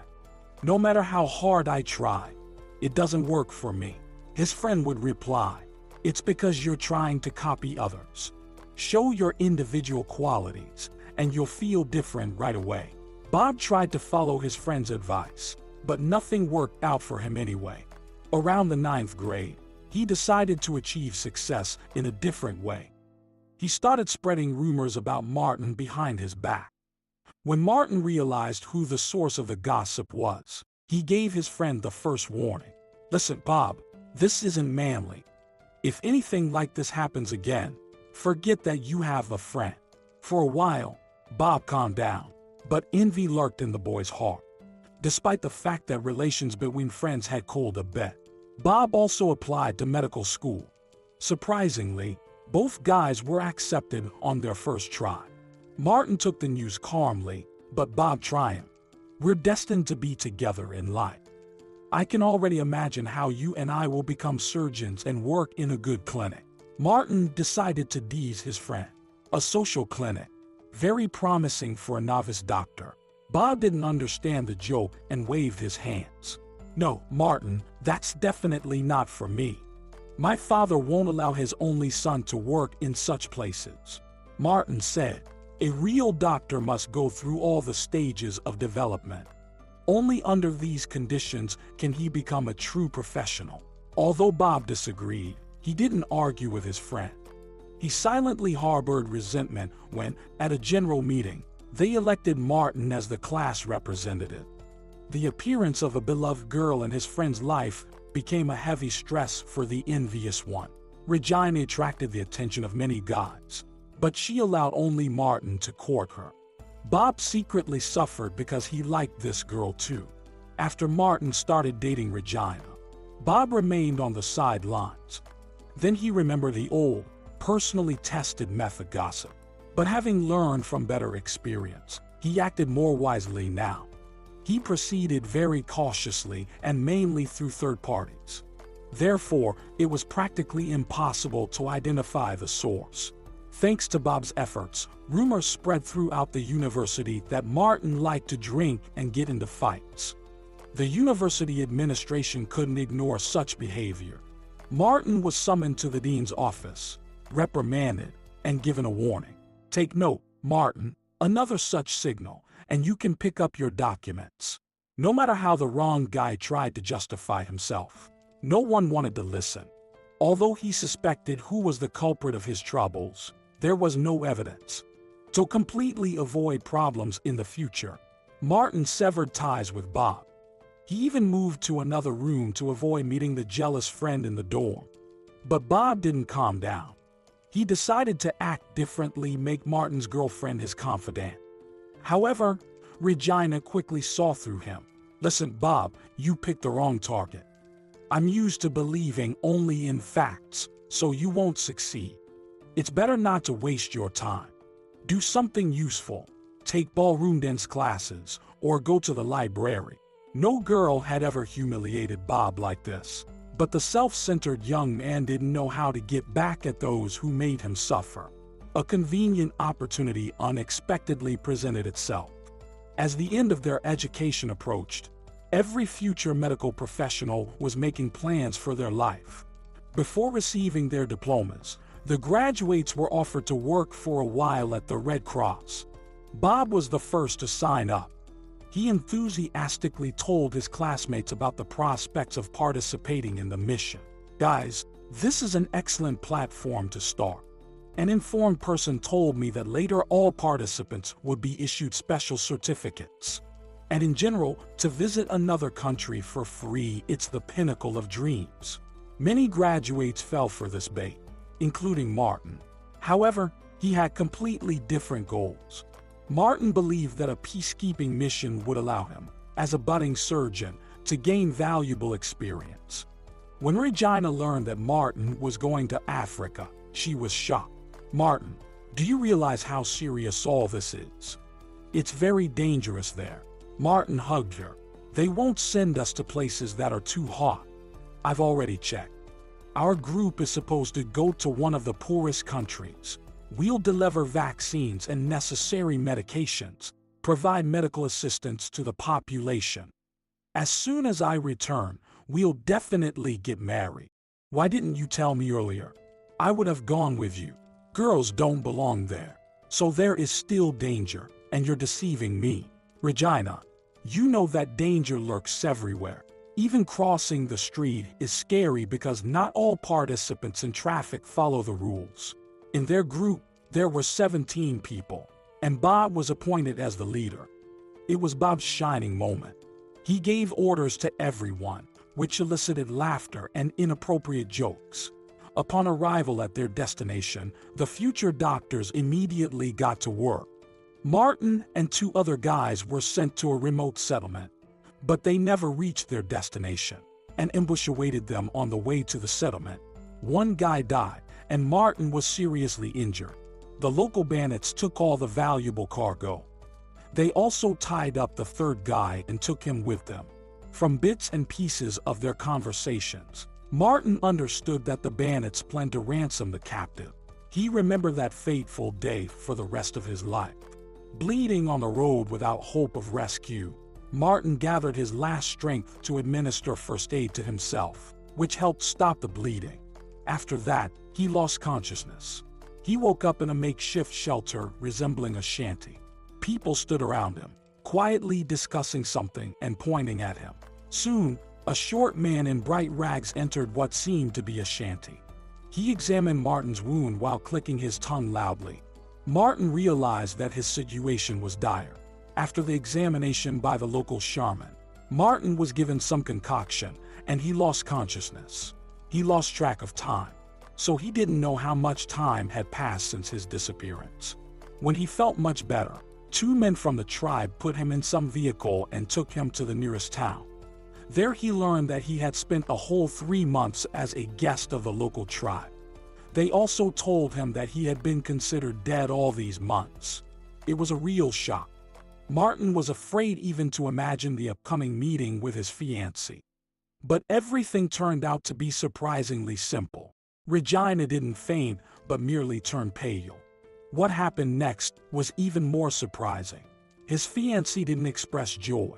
No matter how hard I try, it doesn't work for me." His friend would reply, "It's because you're trying to copy others. Show your individual qualities, and you'll feel different right away." Bob tried to follow his friend's advice, but nothing worked out for him anyway. Around the 9th grade, he decided to achieve success in a different way. He started spreading rumors about Martin behind his back. When Martin realized who the source of the gossip was, he gave his friend the first warning. "Listen, Bob, this isn't manly. If anything like this happens again, forget that you have a friend." For a while, Bob calmed down, but envy lurked in the boy's heart. Despite the fact that relations between friends had cooled a bit, Bob also applied to medical school. Surprisingly, both guys were accepted on their first try. Martin took the news calmly, but Bob triumphed. "We're destined to be together in life. I can already imagine how you and I will become surgeons and work in a good clinic." Martin decided to tease his friend. A social clinic. Very promising for a novice doctor. Bob didn't understand the joke and waved his hands. "No, Martin, that's definitely not for me. My father won't allow his only son to work in such places," Martin said. "A real doctor must go through all the stages of development. Only under these conditions can he become a true professional." Although Bob disagreed, he didn't argue with his friend. He silently harbored resentment when, at a general meeting, they elected Martin as the class representative. The appearance of a beloved girl in his friend's life became a heavy stress for the envious one. Regina attracted the attention of many guys, but she allowed only Martin to court her. Bob secretly suffered because he liked this girl too. After Martin started dating Regina, Bob remained on the sidelines. Then he remembered the old, personally tested method gossip. But having learned from better experience, he acted more wisely now. He proceeded very cautiously and mainly through third parties. Therefore, it was practically impossible to identify the source. Thanks to Bob's efforts, rumors spread throughout the university that Martin liked to drink and get into fights. The university administration couldn't ignore such behavior. Martin was summoned to the dean's office, reprimanded, and given a warning. "Take note, Martin, another such signal, and you can pick up your documents." No matter how the wrong guy tried to justify himself, no one wanted to listen. Although he suspected who was the culprit of his troubles, there was no evidence. To completely avoid problems in the future, Martin severed ties with Bob. He even moved to another room to avoid meeting the jealous friend in the dorm. But Bob didn't calm down. He decided to act differently, make Martin's girlfriend his confidant. However, Regina quickly saw through him. "Listen, Bob, you picked the wrong target. I'm used to believing only in facts, so you won't succeed. It's better not to waste your time. Do something useful. Take ballroom dance classes, or go to the library. No girl had ever humiliated Bob like this, but the self-centered young man didn't know how to get back at those who made him suffer. A convenient opportunity unexpectedly presented itself. As the end of their education approached, every future medical professional was making plans for their life. Before receiving their diplomas, the graduates were offered to work for a while at the Red Cross. Bob was the first to sign up. He enthusiastically told his classmates about the prospects of participating in the mission. Guys, this is an excellent platform to start. An informed person told me that later all participants would be issued special certificates. And in general, to visit another country for free, it's the pinnacle of dreams. Many graduates fell for this bait, including Martin. However, he had completely different goals. Martin believed that a peacekeeping mission would allow him, as a budding surgeon, to gain valuable experience. When Regina learned that Martin was going to Africa, she was shocked. "Martin, do you realize how serious all this is? It's very dangerous there." Martin hugged her. "They won't send us to places that are too hot. I've already checked. Our group is supposed to go to one of the poorest countries. We'll deliver vaccines and necessary medications, provide medical assistance to the population. As soon as I return, we'll definitely get married. Why didn't you tell me earlier? I would have gone with you. Girls don't belong there. So there is still danger, and you're deceiving me. Regina, you know that danger lurks everywhere. Even crossing the street is scary because not all participants in traffic follow the rules." In their group, there were 17 people, and Bob was appointed as the leader. It was Bob's shining moment. He gave orders to everyone, which elicited laughter and inappropriate jokes. Upon arrival at their destination, the future doctors immediately got to work. Martin and 2 other guys were sent to a remote settlement, but they never reached their destination. An ambush awaited them on the way to the settlement. 1 guy died, and Martin was seriously injured. The local bandits took all the valuable cargo. They also tied up the 3rd guy and took him with them. From bits and pieces of their conversations, Martin understood that the bandits planned to ransom the captive. He remembered that fateful day for the rest of his life. Bleeding on the road without hope of rescue, Martin gathered his last strength to administer first aid to himself, which helped stop the bleeding. After that, he lost consciousness. He woke up in a makeshift shelter resembling a shanty. People stood around him, quietly discussing something and pointing at him. Soon, a short man in bright rags entered what seemed to be a shanty. He examined Martin's wound while clicking his tongue loudly. Martin realized that his situation was dire. After the examination by the local shaman, Martin was given some concoction, and he lost consciousness. He lost track of time, so he didn't know how much time had passed since his disappearance. When he felt much better, 2 men from the tribe put him in some vehicle and took him to the nearest town. There he learned that he had spent a whole 3 months as a guest of the local tribe. They also told him that he had been considered dead all these months. It was a real shock. Martin was afraid even to imagine the upcoming meeting with his fiancée. But everything turned out to be surprisingly simple. Regina didn't faint, but merely turned pale. What happened next was even more surprising. His fiancée didn't express joy.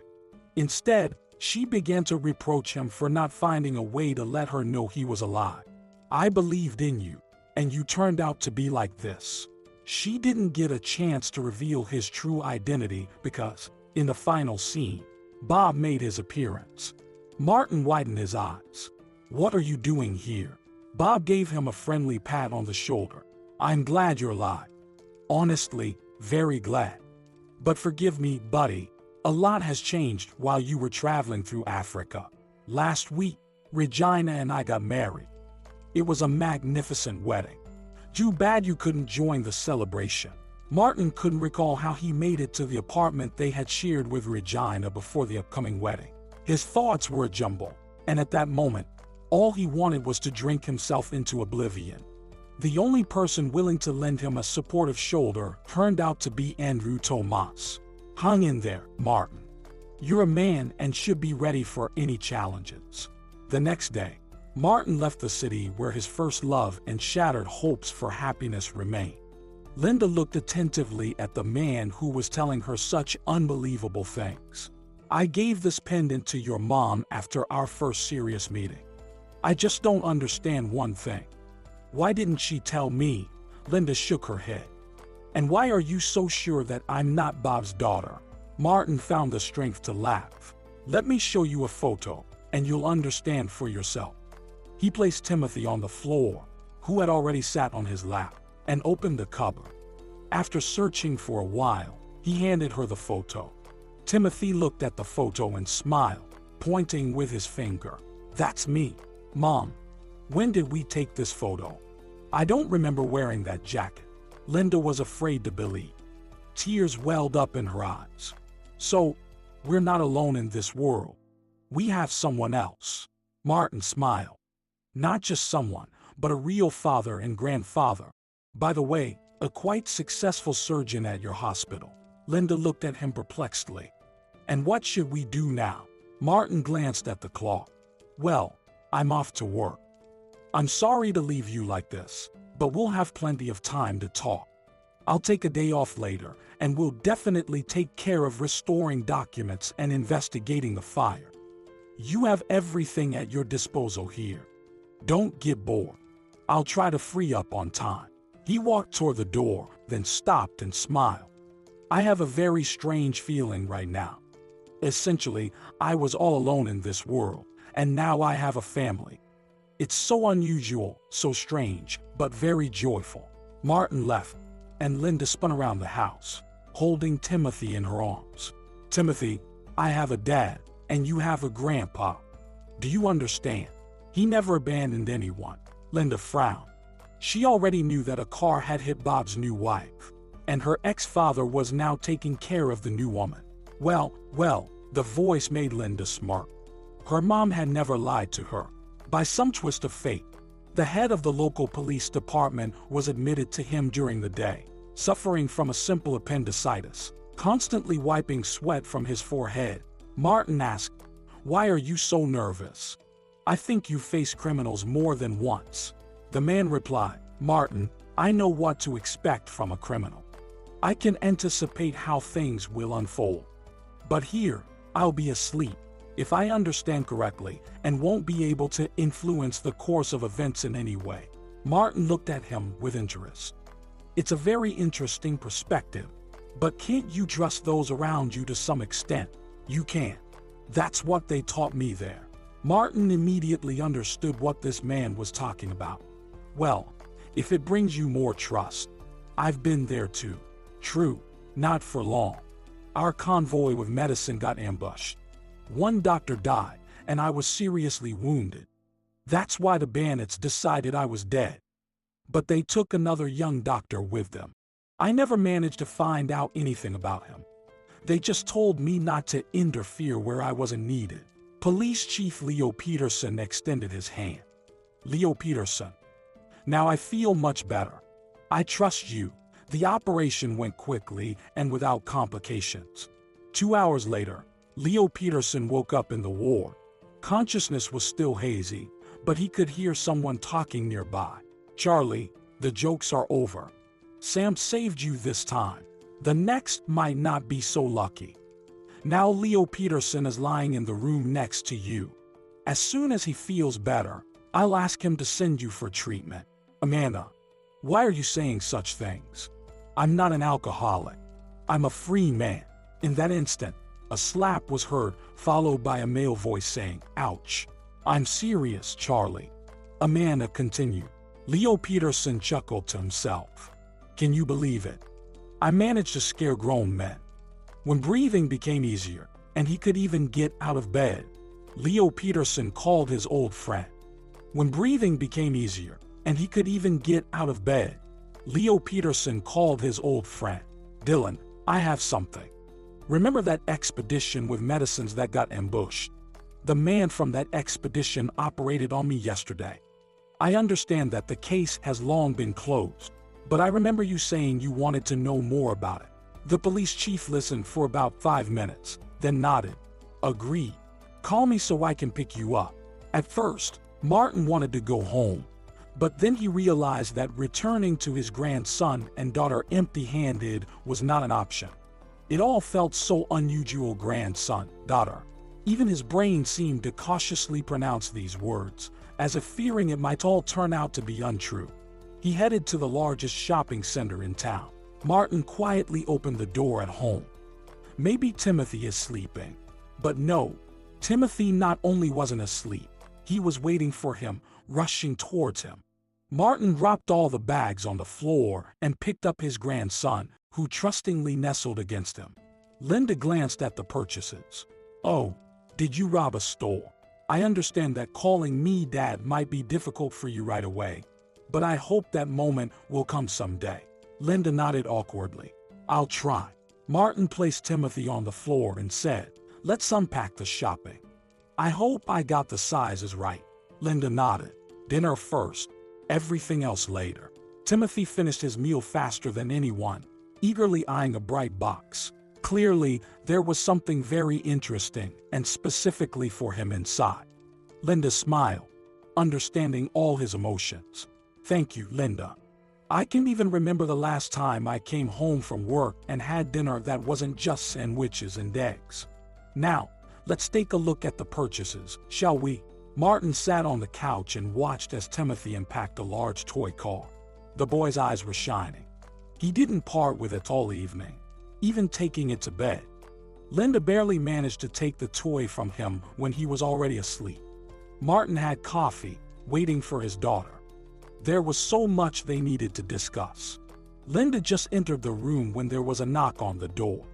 Instead, she began to reproach him for not finding a way to let her know he was alive. "I believed in you, and you turned out to be like this." She didn't get a chance to reveal his true identity because, in the final scene, Bob made his appearance. Martin widened his eyes. "What are you doing here?" Bob gave him a friendly pat on the shoulder. "I'm glad you're alive. Honestly, very glad. But forgive me, buddy. A lot has changed while you were traveling through Africa. Last week, Regina and I got married. It was a magnificent wedding. Too bad you couldn't join the celebration." Martin couldn't recall how he made it to the apartment they had shared with Regina before the upcoming wedding. His thoughts were a jumble, and at that moment, All he wanted was to drink himself into oblivion. The only person willing to lend him a supportive shoulder turned out to be Andrew Tomas. Hang in there, Martin. You're a man and should be ready for any challenges. The next day, Martin left the city where his first love and shattered hopes for happiness remained. Linda looked attentively at the man who was telling her such unbelievable things. I gave this pendant to your mom after our first serious meeting. I just don't understand one thing. Why didn't she tell me? Linda shook her head. And why are you so sure that I'm not Bob's daughter? Martin found the strength to laugh. Let me show you a photo, and you'll understand for yourself. He placed Timothy on the floor, who had already sat on his lap, and opened the cupboard. After searching for a while, he handed her the photo. Timothy looked at the photo and smiled, pointing with his finger. That's me. Mom, when did we take this photo? I don't remember wearing that jacket. Linda was afraid to believe. Tears welled up in her eyes. So, we're not alone in this world. We have someone else. Martin smiled. Not just someone, but a real father and grandfather. By the way, a quite successful surgeon at your hospital. Linda looked at him perplexedly. And what should we do now? Martin glanced at the clock. Well, I'm off to work. I'm sorry to leave you like this, but we'll have plenty of time to talk. I'll take a day off later, and we'll definitely take care of restoring documents and investigating the fire. You have everything at your disposal here. Don't get bored. I'll try to free up on time. He walked toward the door, then stopped and smiled. I have a very strange feeling right now. Essentially, I was all alone in this world, and now I have a family. It's so unusual, so strange, but very joyful. Martin left, and Linda spun around the house, holding Timothy in her arms. Timothy, I have a dad, and you have a grandpa. Do you understand? He never abandoned anyone. Linda frowned. She already knew that a car had hit Bob's new wife, and her ex-father was now taking care of the new woman. Well, the voice made Linda smirk. Her mom had never lied to her. By some twist of fate, the head of the local police department was admitted to him during the day, suffering from a simple appendicitis, constantly wiping sweat from his forehead. Martin asked, "Why are you so nervous? I think you face criminals more than once." The man replied, "Martin, I know what to expect from a criminal. I can anticipate how things will unfold. But here, I'll be asleep, if I understand correctly, and won't be able to influence the course of events in any way." Martin looked at him with interest. It's a very interesting perspective, but can't you trust those around you to some extent? You can. That's what they taught me there. Martin immediately understood what this man was talking about. Well, if it brings you more trust, I've been there too. True, not for long. Our convoy with medicine got ambushed. One doctor died, and I was seriously wounded. That's why the bandits decided I was dead. But they took another young doctor with them. I never managed to find out anything about him. They just told me not to interfere where I wasn't needed. Police Chief Leo Peterson extended his hand. Leo Peterson. Now I feel much better. I trust you. The operation went quickly and without complications. 2 hours later, Leo Peterson woke up in the ward. Consciousness was still hazy, but he could hear someone talking nearby. "Charlie, the jokes are over. Sam saved you this time. The next might not be so lucky. Now Leo Peterson is lying in the room next to you. As soon as he feels better, I'll ask him to send you for treatment." Amanda, why are you saying such things? I'm not an alcoholic. I'm a free man. In that instant, a slap was heard, followed by a male voice saying, "Ouch. I'm serious, Charlie." Amanda continued. Leo Peterson chuckled to himself. "Can you believe it? I managed to scare grown men. When breathing became easier, and he could even get out of bed, Leo Peterson called his old friend. When breathing became easier, and he could even get out of bed, Leo Peterson called his old friend. Dylan, I have something. Remember that expedition with medicines that got ambushed? The man from that expedition operated on me yesterday. I understand that the case has long been closed, but I remember you saying you wanted to know more about it. The police chief listened for about 5 minutes, then nodded. Agreed. Call me so I can pick you up. At first, Martin wanted to go home, but then he realized that returning to his grandson and daughter empty-handed was not an option. It all felt so unusual. Grandson, daughter. Even his brain seemed to cautiously pronounce these words, as if fearing it might all turn out to be untrue. He headed to the largest shopping center in town. Martin quietly opened the door at home. Maybe Timothy is sleeping. But no, Timothy not only wasn't asleep, he was waiting for him, rushing towards him. Martin dropped all the bags on the floor and picked up his grandson, who trustingly nestled against him. Linda glanced at the purchases. Oh, did you rob a store? I understand that calling me Dad might be difficult for you right away, but I hope that moment will come someday. Linda nodded awkwardly. I'll try. Martin placed Timothy on the floor and said, let's unpack the shopping. I hope I got the sizes right. Linda nodded. Dinner first, everything else later. Timothy finished his meal faster than anyone, eagerly eyeing a bright box. Clearly, there was something very interesting and specifically for him inside. Linda smiled, understanding all his emotions. Thank you, Linda. I can't even remember the last time I came home from work and had dinner that wasn't just sandwiches and eggs. Now, let's take a look at the purchases, shall we? Martin sat on the couch and watched as Timothy unpacked a large toy car. The boy's eyes were shining. He didn't part with it all evening, even taking it to bed. Linda barely managed to take the toy from him when he was already asleep. Martin had coffee, waiting for his daughter. There was so much they needed to discuss. Linda just entered the room when there was a knock on the door.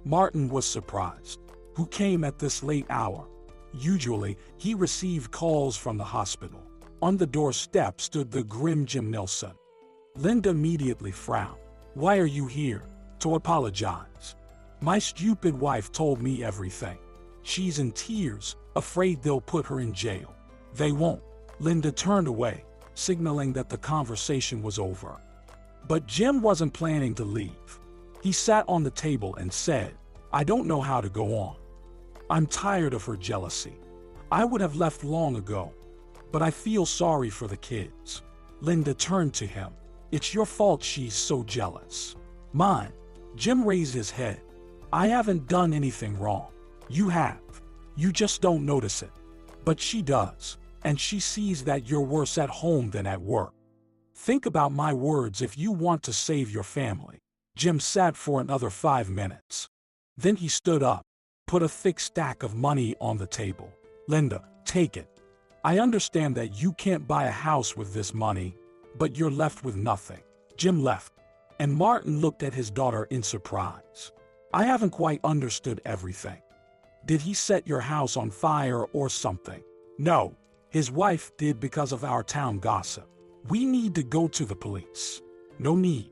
Martin was surprised. Who came at this late hour? Usually, he received calls from the hospital. On the doorstep stood the grim Jim Nelson. Linda immediately frowned. Why are you here? To apologize. My stupid wife told me everything. She's in tears, afraid they'll put her in jail. They won't. Linda turned away, signaling that the conversation was over. But Jim wasn't planning to leave. He sat on the table and said, I don't know how to go on. I'm tired of her jealousy. I would have left long ago, but I feel sorry for the kids. Linda turned to him. It's your fault she's so jealous. Mine. Jim raised his head. I haven't done anything wrong. You have. You just don't notice it. But she does, and she sees that you're worse at home than at work. Think about my words if you want to save your family. Jim sat for another 5 minutes. Then he stood up, put a thick stack of money on the table. Linda, take it. I understand that you can't buy a house with this money, but you're left with nothing. Jim left, and Martin looked at his daughter in surprise. I haven't quite understood everything. Did he set your house on fire or something? No, his wife did because of our town gossip. We need to go to the police. No need.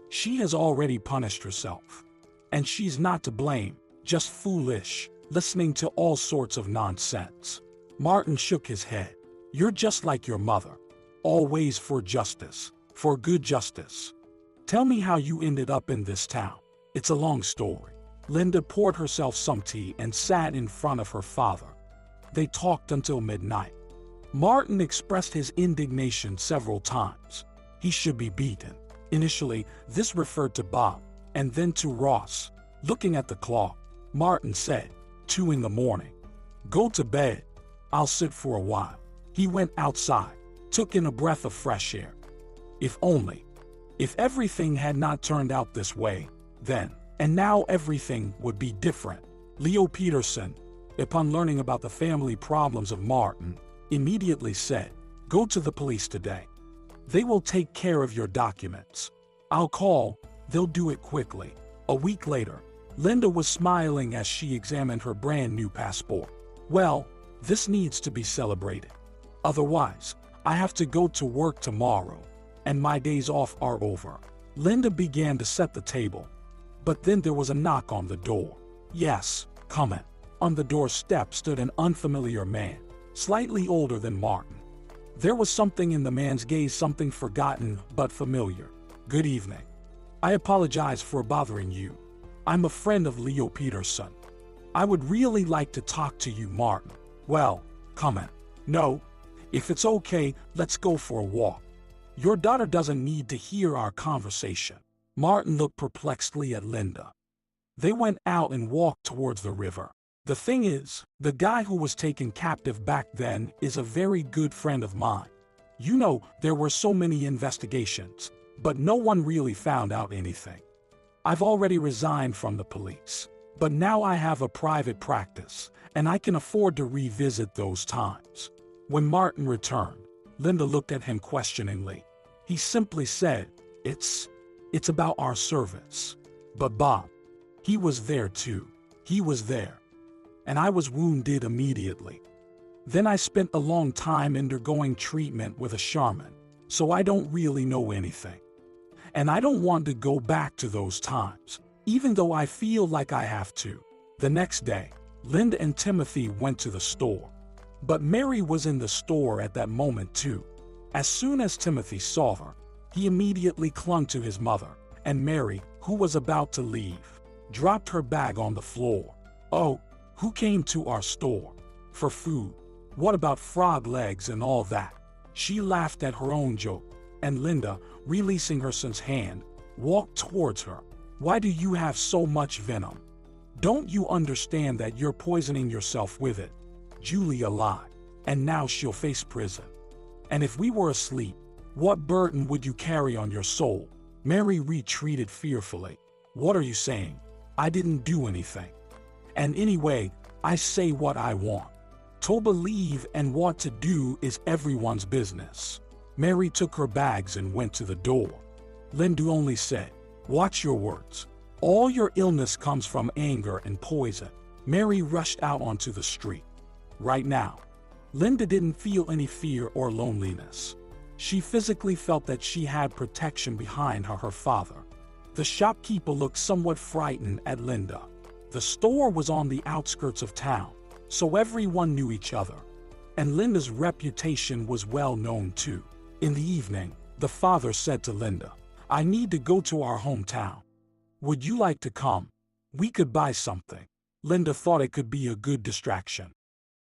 She has already punished herself. And she's not to blame, just foolish, listening to all sorts of nonsense. Martin shook his head. You're just like your mother. Always for justice, for good justice. Tell me how you ended up in this town. It's a long story. Linda poured herself some tea and sat in front of her father. They talked until midnight. Martin expressed his indignation several times. He should be beaten. Initially, this referred to Bob, and then to Ross. Looking at the clock, Martin said, 2 a.m. Go to bed. I'll sit for a while. He went outside, took in a breath of fresh air. If only. If everything had not turned out this way, then, and now everything would be different. Leo Peterson, upon learning about the family problems of Martin, immediately said, go to the police today. They will take care of your documents. I'll call, they'll do it quickly. A week later, Linda was smiling as she examined her brand new passport. Well, this needs to be celebrated. Otherwise, I have to go to work tomorrow, and my days off are over. Linda began to set the table, but then there was a knock on the door. Yes, come in. On the doorstep stood an unfamiliar man, slightly older than Martin. There was something in the man's gaze, something forgotten but familiar. "Good evening. I apologize for bothering you. I'm a friend of Leo Peterson. I would really like to talk to you, Martin." "Well, come in." "No. If it's okay, let's go for a walk. Your daughter doesn't need to hear our conversation." Martin looked perplexedly at Linda. They went out and walked towards the river. "The thing is, the guy who was taken captive back then is a very good friend of mine. You know, there were so many investigations, but no one really found out anything. I've already resigned from the police, but now I have a private practice, and I can afford to revisit those times." When Martin returned, Linda looked at him questioningly. He simply said, It's about our service." "But Bob, he was there too. He was there. And I was wounded immediately. Then I spent a long time undergoing treatment with a shaman, so I don't really know anything. And I don't want to go back to those times, even though I feel like I have to." The next day, Linda and Timothy went to the store. But Mary was in the store at that moment too. As soon as Timothy saw her, he immediately clung to his mother, and Mary, who was about to leave, dropped her bag on the floor. "Oh, who came to our store? For food? What about frog legs and all that?" She laughed at her own joke, and Linda, releasing her son's hand, walked towards her. "Why do you have so much venom? Don't you understand that you're poisoning yourself with it? Julia lied, and now she'll face prison. And if we were asleep, what burden would you carry on your soul?" Mary retreated fearfully. "What are you saying? I didn't do anything. And anyway, I say what I want. To believe and what to do is everyone's business." Mary took her bags and went to the door. Linda only said, "Watch your words. All your illness comes from anger and poison." Mary rushed out onto the street. Right now, Linda didn't feel any fear or loneliness. She physically felt that she had protection behind her father. The shopkeeper looked somewhat frightened at Linda. The store was on the outskirts of town, so everyone knew each other. And Linda's reputation was well known too. In the evening, the father said to Linda, "I need to go to our hometown. Would you like to come? We could buy something." Linda thought it could be a good distraction.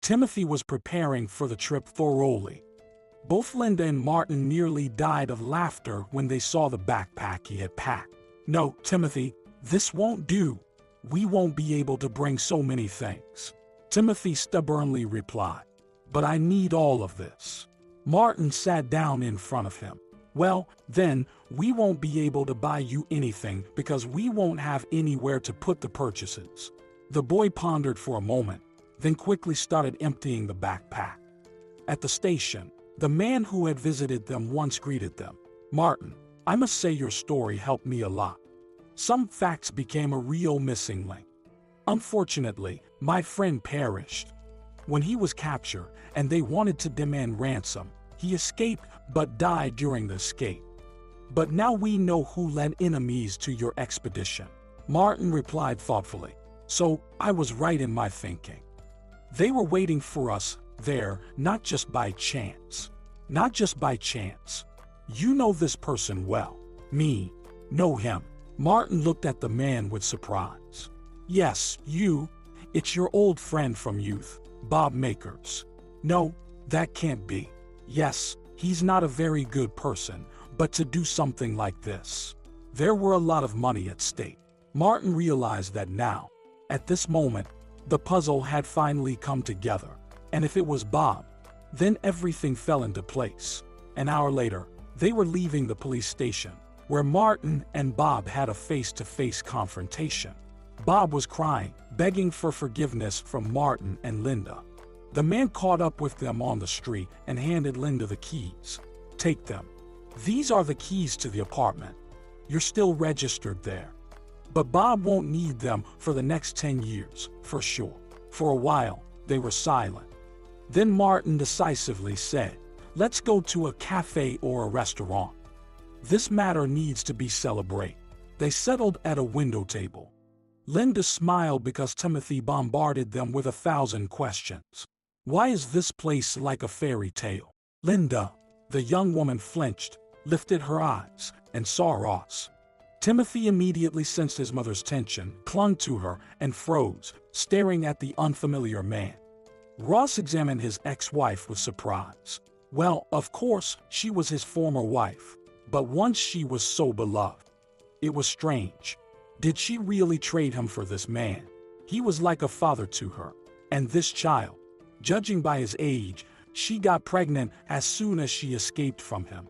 Timothy was preparing for the trip thoroughly. Both Linda and Martin nearly died of laughter when they saw the backpack he had packed. "No, Timothy, this won't do. We won't be able to bring so many things," Timothy stubbornly replied. "But I need all of this." Martin sat down in front of him. "Well, then, we won't be able to buy you anything because we won't have anywhere to put the purchases." The boy pondered for a moment, then quickly started emptying the backpack. At the station, the man who had visited them once greeted them. "Martin, I must say your story helped me a lot. Some facts became a real missing link. Unfortunately, my friend perished. When he was captured and they wanted to demand ransom, he escaped but died during the escape. But now we know who led enemies to your expedition." Martin replied thoughtfully. "So, I was right in my thinking. They were waiting for us there, not just by chance. Not just by chance. You know this person well." "Me? Know him?" Martin looked at the man with surprise. "Yes, you. It's your old friend from youth, Bob Makers." "No, that can't be. Yes, he's not a very good person, but to do something like this. There were a lot of money at stake." Martin realized that now, at this moment, the puzzle had finally come together. And if it was Bob, then everything fell into place. An hour later, they were leaving the police station, where Martin and Bob had a face-to-face confrontation. Bob was crying, begging for forgiveness from Martin and Linda. The man caught up with them on the street and handed Linda the keys. "Take them. These are the keys to the apartment. You're still registered there. But Bob won't need them for the next 10 years, for sure." For a while, they were silent. Then Martin decisively said, "Let's go to a cafe or a restaurant. This matter needs to be celebrated." They settled at a window table. Linda smiled because Timothy bombarded them with 1,000 questions. Why is this place like a fairy tale? Linda, the young woman flinched, lifted her eyes, and saw Ross. Timothy immediately sensed his mother's tension, clung to her, and froze, staring at the unfamiliar man. Ross examined his ex-wife with surprise. Well, of course, she was his former wife, but once she was so beloved. It was strange. Did she really trade him for this man? He was like a father to her. And this child, judging by his age, she got pregnant as soon as she escaped from him.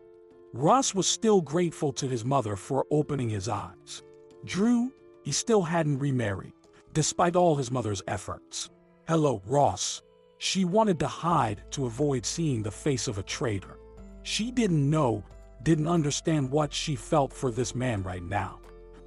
Ross was still grateful to his mother for opening his eyes. Drew, he still hadn't remarried, despite all his mother's efforts. Hello, Ross. She wanted to hide to avoid seeing the face of a traitor. She didn't understand what she felt for this man right now.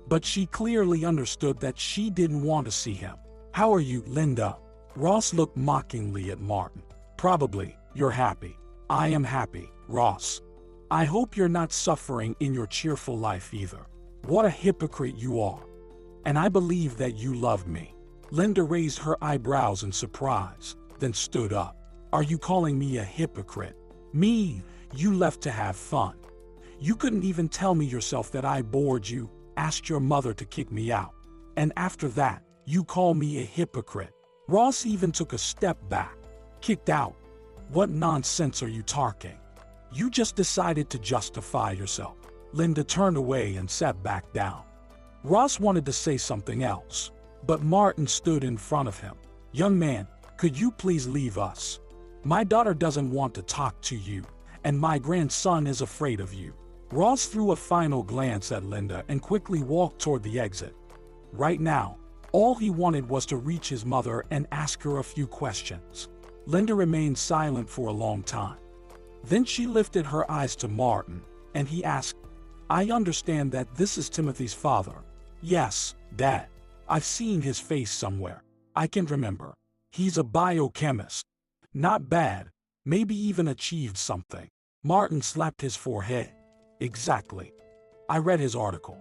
But she clearly understood that she didn't want to see him. How are you, Linda? Ross looked mockingly at Martin. Probably, you're happy. I am happy, Ross. I hope you're not suffering in your cheerful life either. What a hypocrite you are. And I believe that you love me. Linda raised her eyebrows in surprise, then stood up. Are you calling me a hypocrite? Me, you left to have fun. You couldn't even tell me yourself that I bored you, asked your mother to kick me out. And after that, you call me a hypocrite. Ross even took a step back. Kicked out? What nonsense are you talking? You just decided to justify yourself. Linda turned away and sat back down. Ross wanted to say something else, but Martin stood in front of him. Young man, could you please leave us? My daughter doesn't want to talk to you, and my grandson is afraid of you. Ross threw a final glance at Linda and quickly walked toward the exit. Right now, all he wanted was to reach his mother and ask her a few questions. Linda remained silent for a long time. Then she lifted her eyes to Martin, and he asked, I understand that this is Timothy's father. Yes, Dad. I've seen his face somewhere. I can remember. He's a biochemist. Not bad. Maybe even achieved something. Martin slapped his forehead. Exactly. I read his article.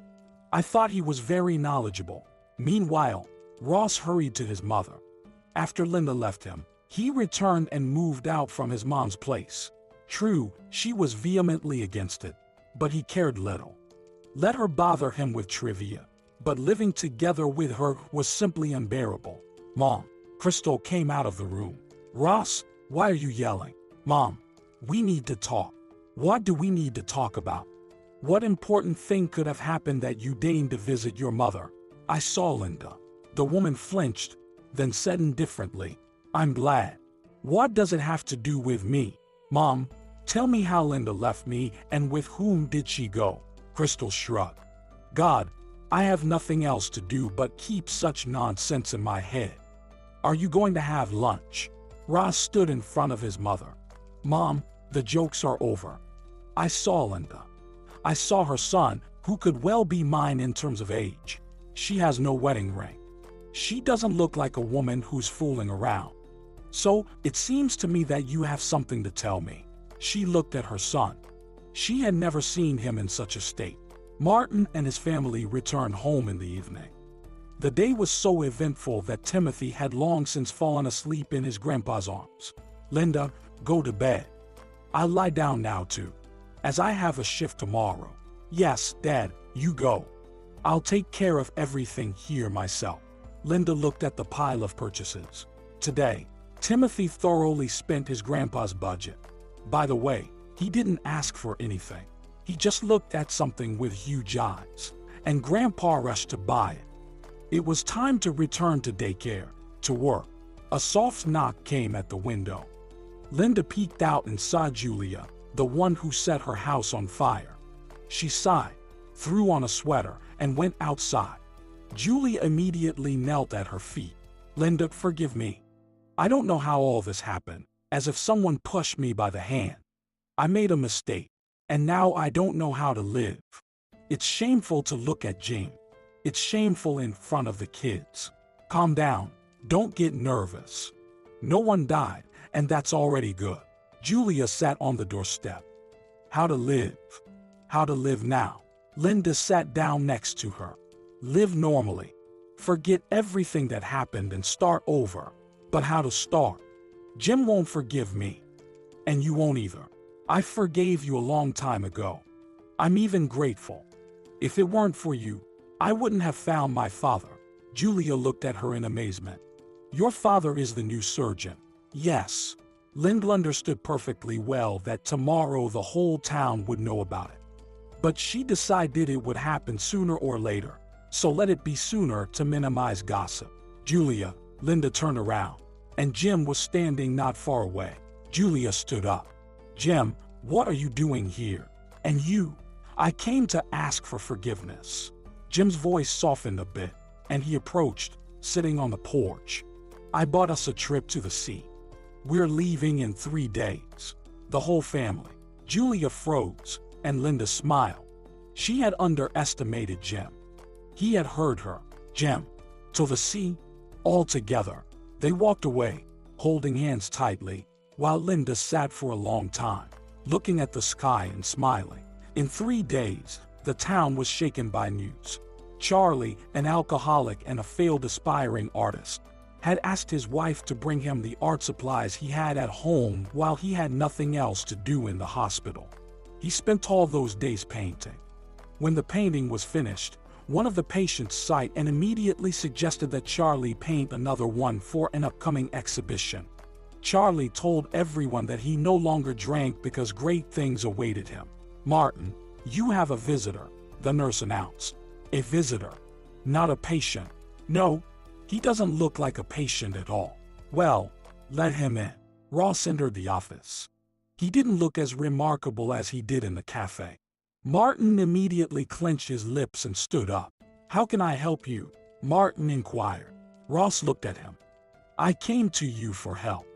I thought he was very knowledgeable. Meanwhile, Ross hurried to his mother. After Linda left him, he returned and moved out from his mom's place. True, she was vehemently against it, but he cared little. Let her bother him with trivia, but living together with her was simply unbearable. Mom, Crystal came out of the room. Ross, why are you yelling? Mom, we need to talk. What do we need to talk about? What important thing could have happened that you deigned to visit your mother? I saw Linda. The woman flinched, then said indifferently, I'm glad. What does it have to do with me? Mom, tell me how Linda left me and with whom did she go? Crystal shrugged. God, I have nothing else to do but keep such nonsense in my head. Are you going to have lunch? Ross stood in front of his mother. Mom, the jokes are over. I saw Linda. I saw her son, who could well be mine in terms of age. She has no wedding ring. She doesn't look like a woman who's fooling around. So, it seems to me that you have something to tell me. She looked at her son. She had never seen him in such a state. Martin and his family returned home in the evening. The day was so eventful that Timothy had long since fallen asleep in his grandpa's arms. Linda, go to bed. I'll lie down now too, as I have a shift tomorrow. Yes, Dad, you go. I'll take care of everything here myself. Linda looked at the pile of purchases. Today, Timothy thoroughly spent his grandpa's budget. By the way, he didn't ask for anything. He just looked at something with huge eyes, and Grandpa rushed to buy it. It was time to return to daycare, to work. A soft knock came at the window. Linda peeked out and saw Julia, the one who set her house on fire. She sighed, threw on a sweater, and went outside. Julia immediately knelt at her feet. Linda, forgive me. I don't know how all this happened, as if someone pushed me by the hand. I made a mistake, and now I don't know how to live. It's shameful to look at Jane. It's shameful in front of the kids. Calm down. Don't get nervous. No one died, and that's already good. Julia sat on the doorstep. How to live? How to live now? Linda sat down next to her. Live normally. Forget everything that happened and start over. But how to start? Jim won't forgive me. And you won't either. I forgave you a long time ago. I'm even grateful. If it weren't for you, I wouldn't have found my father. Julia looked at her in amazement. Your father is the new surgeon. Yes. Linda understood perfectly well that tomorrow the whole town would know about it. But she decided it would happen sooner or later, so let it be sooner to minimize gossip. Julia, Linda turned around, and Jim was standing not far away. Julia stood up. Jim, what are you doing here? And you? I came to ask for forgiveness. Jim's voice softened a bit, and he approached, sitting on the porch. I bought us a trip to the sea. We're leaving in 3 days. The whole family. Julia froze, and Linda smiled. She had underestimated Jim. He had heard her. Jim, to the sea? All together. They walked away, holding hands tightly, while Linda sat for a long time, looking at the sky and smiling. In 3 days, the town was shaken by news. Charlie, an alcoholic and a failed aspiring artist, had asked his wife to bring him the art supplies he had at home while he had nothing else to do in the hospital. He spent all those days painting. When the painting was finished, one of the patients saw it and immediately suggested that Charlie paint another one for an upcoming exhibition. Charlie told everyone that he no longer drank because great things awaited him. Martin, you have a visitor, the nurse announced. A visitor, not a patient. No, he doesn't look like a patient at all. Well, let him in. Ross entered the office. He didn't look as remarkable as he did in the cafe. Martin immediately clenched his lips and stood up. How can I help you? Martin inquired. Ross looked at him. I came to you for help.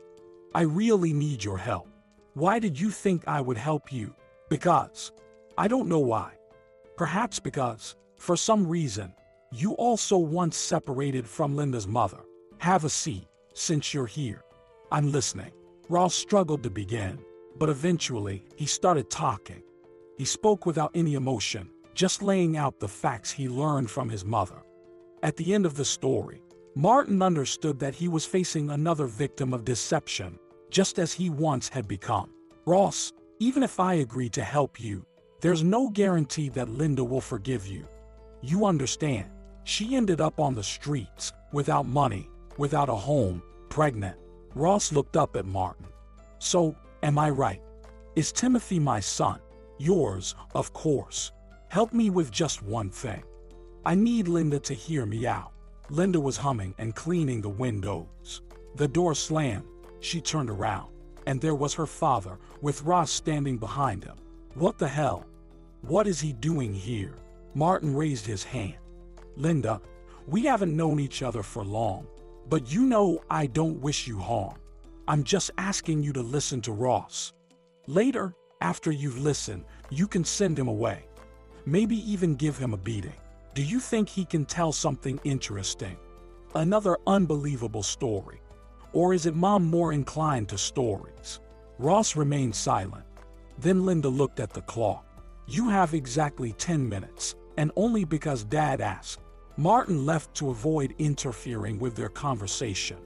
I really need your help. Why did you think I would help you? Because. I don't know why. Perhaps because, for some reason, you also once separated from Linda's mother. Have a seat, since you're here. I'm listening. Ross struggled to begin, but eventually he started talking. He spoke without any emotion, just laying out the facts he learned from his mother. At the end of the story, Martin understood that he was facing another victim of deception, just as he once had become. Ross, even if I agree to help you, there's no guarantee that Linda will forgive you. You understand, she ended up on the streets, without money, without a home, pregnant. Ross looked up at Martin. So, am I right? Is Timothy my son? Yours, of course. Help me with just one thing. I need Linda to hear me out. Linda was humming and cleaning the windows. The door slammed. She turned around, and there was her father, with Ross standing behind him. What the hell? What is he doing here? Martin raised his hand. Linda, we haven't known each other for long, but you know I don't wish you harm. I'm just asking you to listen to Ross. Later, after you've listened, you can send him away. Maybe even give him a beating. Do you think he can tell something interesting? Another unbelievable story? Or is it Mom more inclined to stories? Ross remained silent. Then Linda looked at the clock. You have exactly 10 minutes, and only because Dad asked. Martin left to avoid interfering with their conversation.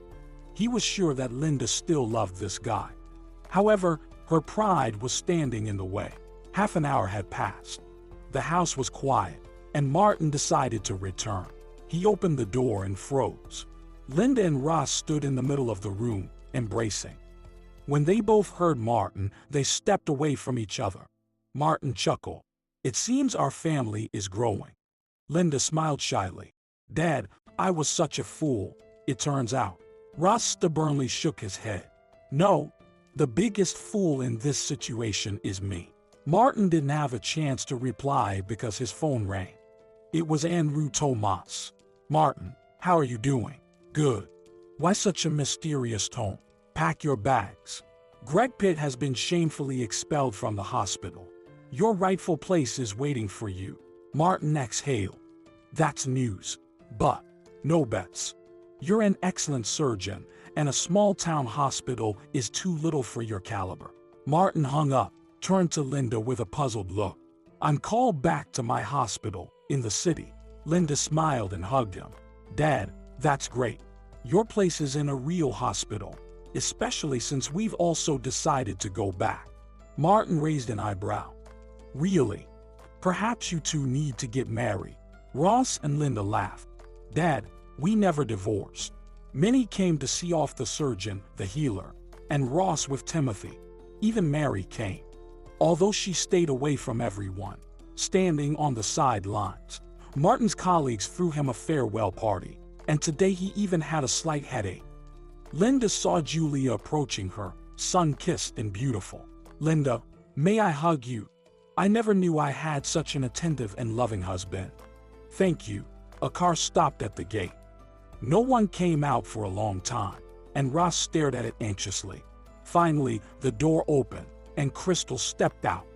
He was sure that Linda still loved this guy. However, her pride was standing in the way. Half an hour had passed. The house was quiet, and Martin decided to return. He opened the door and froze. Linda and Ross stood in the middle of the room, embracing. When they both heard Martin, they stepped away from each other. Martin chuckled. It seems our family is growing. Linda smiled shyly. Dad, I was such a fool, it turns out. Ross stubbornly shook his head. No, the biggest fool in this situation is me. Martin didn't have a chance to reply because his phone rang. It was Andrew Tomas. Martin, how are you doing? Good. Why such a mysterious tone? Pack your bags. Greg Pitt has been shamefully expelled from the hospital. Your rightful place is waiting for you. Martin exhaled. That's news. But, no bets. You're an excellent surgeon, and a small-town hospital is too little for your caliber. Martin hung up, turned to Linda with a puzzled look. I'm called back to my hospital, in the city. Linda smiled and hugged him. Dad, that's great. Your place is in a real hospital, especially since we've also decided to go back. Martin raised an eyebrow. Really? Perhaps you two need to get married. Ross and Linda laughed. Dad, we never divorced. Minnie came to see off the surgeon, the healer, and Ross with Timothy. Even Mary came. Although she stayed away from everyone, standing on the sidelines. Martin's colleagues threw him a farewell party, and today he even had a slight headache. Linda saw Julia approaching her, sun-kissed and beautiful. Linda, may I hug you? I never knew I had such an attentive and loving husband. Thank you. A car stopped at the gate. No one came out for a long time, and Ross stared at it anxiously. Finally, the door opened, and Crystal stepped out.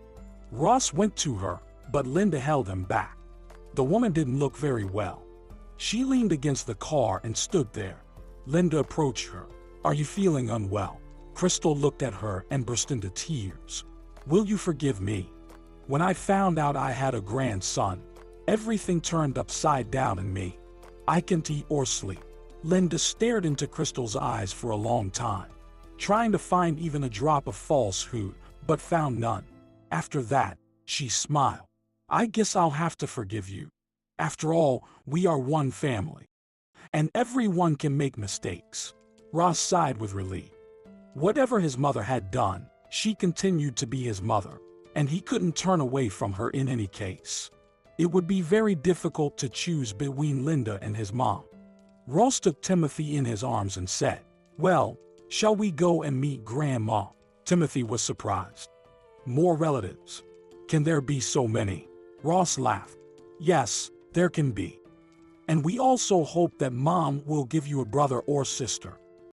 Ross went to her, but Linda held him back. The woman didn't look very well. She leaned against the car and stood there. Linda approached her. Are you feeling unwell? Crystal looked at her and burst into tears. Will you forgive me? When I found out I had a grandson, everything turned upside down in me. I can't eat or sleep. Linda stared into Crystal's eyes for a long time, trying to find even a drop of falsehood, but found none. After that, she smiled. I guess I'll have to forgive you. After all, we are one family. And everyone can make mistakes. Ross sighed with relief. Whatever his mother had done, she continued to be his mother, and he couldn't turn away from her in any case. It would be very difficult to choose between Linda and his mom. Ross took Timothy in his arms and said, Well, shall we go and meet Grandma? Timothy was surprised. More relatives? Can there be so many? Ross laughed. Yes, there can be. And we also hope that Mom will give you a brother or sister.